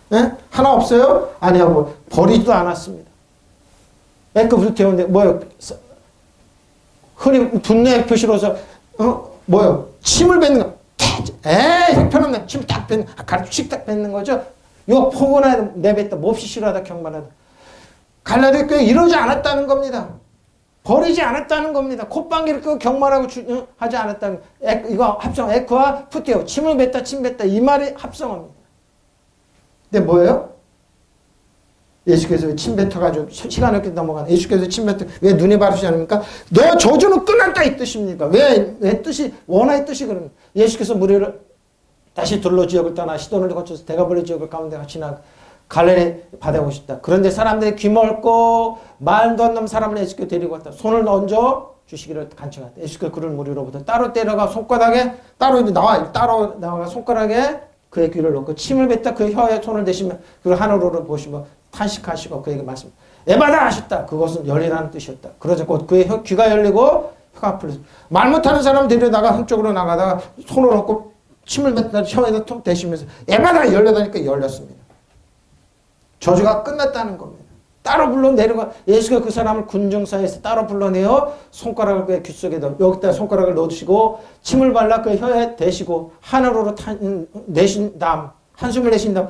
네? 하나 없어요? 아니하고 버리지도 않았습니다. 에크 불태우는데 뭐예요? 흔히 분노의 표시로서 뭐예요? 침을 뱉는 거. 에이 형편없네. 침을 딱 뱉는 가르치 딱 뱉는 거죠. 요 포근하다 내뱉다 몹시 싫어하다 경만하다. 갈라디 교회 이러지 않았다는 겁니다. 버리지 않았다는 겁니다. 콧방귀를 끄고 경말하고 하지 않았다는 이거 합성 에크와 푸테오 침을 뱉다 침 뱉다 이 말이 합성어입니다. 근데 뭐예요? 예수께서 침 뱉어가지고 시간 없게 넘어가는 예수께서 침 뱉어 왜 눈에 바르시지 않습니까? 너 저주는 끝났다 이 뜻입니까? 왜 뜻이 원하의 뜻이 그런 예수께서 무리를 다시 둘로 지역을 떠나 시돈을 거쳐서 대가볼리 지역을 가운데 지나 갈릴리 바다에 오셨다. 그런데 사람들이 귀멀고 말도 안 되는 사람을 예수께 데리고 왔다. 손을 얹어 주시기를 간청했다. 예수께서 그를 무리로부터 따로 때려가 손가락에 따로 나와 손가락에 그의 귀를 놓고 침을 뱉다 그의 혀에 손을 대시며 그를 하늘으로 보시고 탄식하시고 그에게 말씀 에바다 하셨다. 그것은 열리라는 뜻이었다. 그러자 곧 그의 귀가 열리고 혀가 풀렸다. 말 못하는 사람 데려다가 한쪽으로 나가다가 손을 얹고 침을 뱉다 혀에다 톡 대시면서 에바다 열려다니까 열렸습니다. 저주가 끝났다는 겁니다. 따로 불러내려가 예수가 그 사람을 군중사이에서 따로 불러내어 손가락을 그의 귀 속에 여기다 손가락을 넣으시고 침을 발라 그의 혀에 대시고 하늘으로 내신 다음 한숨을 내신 다음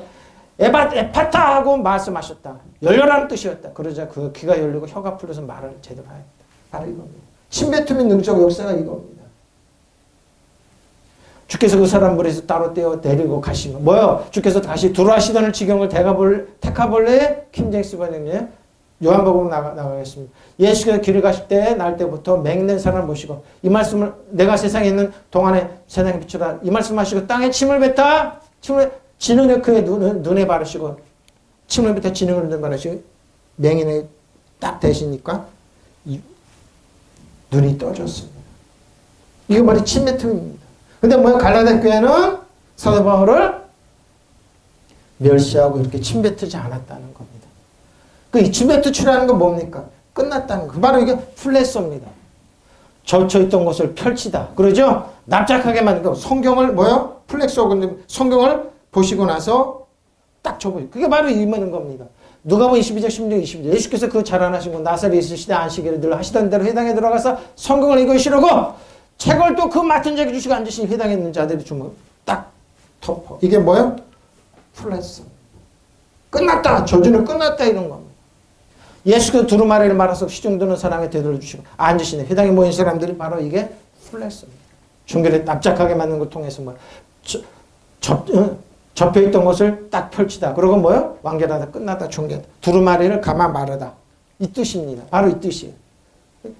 에파타 하고 말씀하셨다. 열려라는 뜻이었다. 그러자 그 귀가 열리고 혀가 풀려서 말을 제대로 하였다. 바로 이겁니다. 침뱉음의 능적 역사가 이겁니다. 주께서 그 사람 물에서 따로 떼어 데리고 가시면 뭐요? 주께서 다시 두루하시던 지경을 테카볼레 킹제임스 번역에 요한복음 나가겠습니다. 예수께서 길을 가실 때 날 때부터 맹된 사람을 모시고 이 말씀을 내가 세상에 있는 동안에 세상에 비추라 이 말씀하시고 땅에 침을 뱉다 진흙을 그의 눈에 바르시고 침을 뱉다 진흙을 눈에 바르시고 맹인에 딱 대시니까 눈이 떠졌습니다. 이거 말이 침뱉음입니다. 근데 뭐야? 갈라디 교회는 사도 바울을 멸시하고 이렇게 침뱉지 않았다는 겁니다. 그 침뱉으라는 건 뭡니까? 끝났다는 거. 바로 이게 플레소입니다. 젖혀있던 것을 펼치다. 그러죠? 납작하게 만든 성경을 뭐요? 플렉소. 근데 성경을 보시고 나서 딱 접어요. 그게 바로 임하는 겁니다. 누가복음 22장 16, 21절 예수께서 그 자라나신 곳 나사렛에 있으시되 안식일에 늘 하시던 대로 회당에 들어가서 성경을 읽으시려고 책을 또 그 맡은 자에게 주시고 앉으신 회당에 있는 자들이 주면 딱 덮어. 이게 뭐예요? 플레스. 끝났다. 저주는 끝났다 이런 겁니다. 예수께서 두루마리를 말아서 시중드는 사람에 되돌려 주시고 앉으시는 회당에 모인 사람들이 바로 이게 플레스입니다. 중간에 납작하게 만든 걸 통해서 뭐 접혀있던 것을 딱 펼치다. 그리고 뭐예요? 완결하다. 끝났다. 중계다. 두루마리를 감아 마르다. 이 뜻입니다. 바로 이 뜻이에요.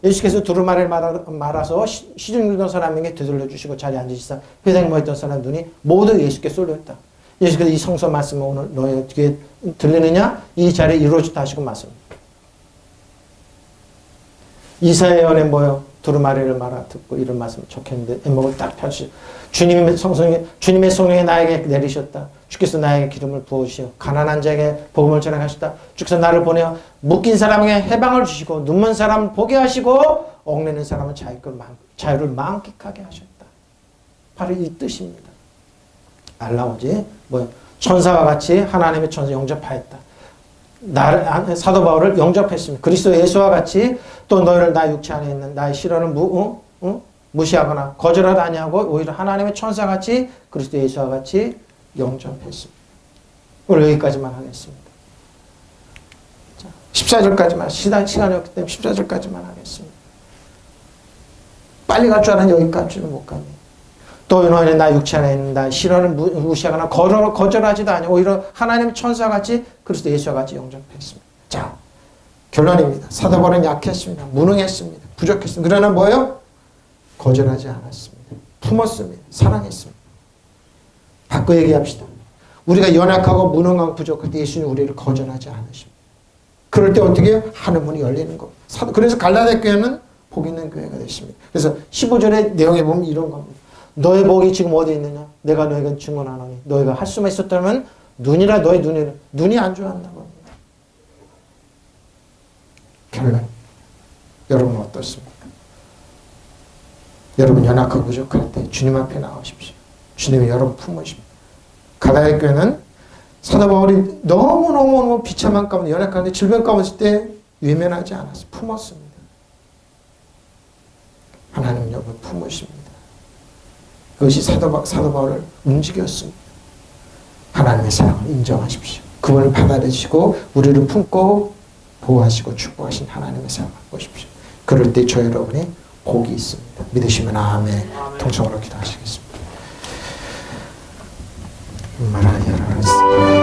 예수께서 두루마리를 말아서 시중드던 사람에게 되돌려 주시고 자리에 앉으시사 회당에 모였던 사람 눈이 모두 예수께 쏠렸다. 예수께서 이 성서 말씀을 오늘 너의 귀에 들리느냐? 이 자리에 이루어졌다 하시고 말씀. 이사야의 예언에 뭐요? 두루마리를 말아 듣고 이런 말씀을 적혔는데 애목을 딱 펼치 주님의 성령이 나에게 내리셨다. 주께서 나에게 기름을 부어주시어 가난한 자에게 복음을 전하셨다. 주께서 나를 보내어 묶인 사람에게 해방을 주시고 눈먼 사람을 보게 하시고 옥내는 사람은 자유를 만끽하게 하셨다. 바로 이 뜻입니다. 알라오지 뭐요? 천사와 같이 하나님의 천사 영접하였다. 사도 바울을 영접했습니다. 그리스도 예수와 같이 또 너희를 나 육체 안에 있는 나의 시련을 무시하거나 거절하지 아니하고 오히려 하나님의 천사같이 그리스도 예수와 같이 영접했습니다. 오늘 여기까지만 하겠습니다. 자, 14절까지만 시간이 없기 때문에 14절까지만 하겠습니다. 빨리 갈 줄 알았는데 여기까지는 못 갑니다. 또 너희는 나 육체 안에 있는 나의 시련을 무시하거나 거절하지도 아니하고 오히려 하나님의 천사같이 그리스도 예수와 같이 영접했습니다. 자, 결론입니다. 사도 바울은 약했습니다. 무능했습니다. 부족했습니다. 그러나 뭐예요? 거절하지 않았습니다. 품었습니다. 사랑했습니다. 바꿔 얘기합시다. 우리가 연약하고 무능하고 부족할 때 예수님 우리를 거절하지 않으십니다. 그럴 때 어떻게 해요? 하늘문이 열리는 겁니다. 그래서 갈라디 교회는 복 있는 교회가 됐습니다. 그래서 15절의 내용에 보면 이런 겁니다. 너의 복이 지금 어디 있느냐? 내가 너에게 증언하노니 너희가 할 수만 있었다면 눈이라 너의 눈이 안 좋았나 봅니다. 결론. 여러분 어떻습니까? 여러분 연약하고 부족할 때 주님 앞에 나오십시오. 주님이 여러분 품으십니다. 갈라디아 교회는 사도 바울이 너무너무 비참한 가운데 연약한데 질병 가운데 있을 때 외면하지 않았어요. 품었습니다. 하나님 여러분 품으십니다. 그것이 사도 바울을 움직였습니다. 하나님의 사랑을 인정하십시오. 그분을 받아들이시고 우리를 품고 보호하시고 축복하신 하나님의 사랑을 보십시오. 그럴 때 저 여러분이 복이 있습니다. 믿으시면 아멘. 통성으로 기도하시겠습니다. 마라야라스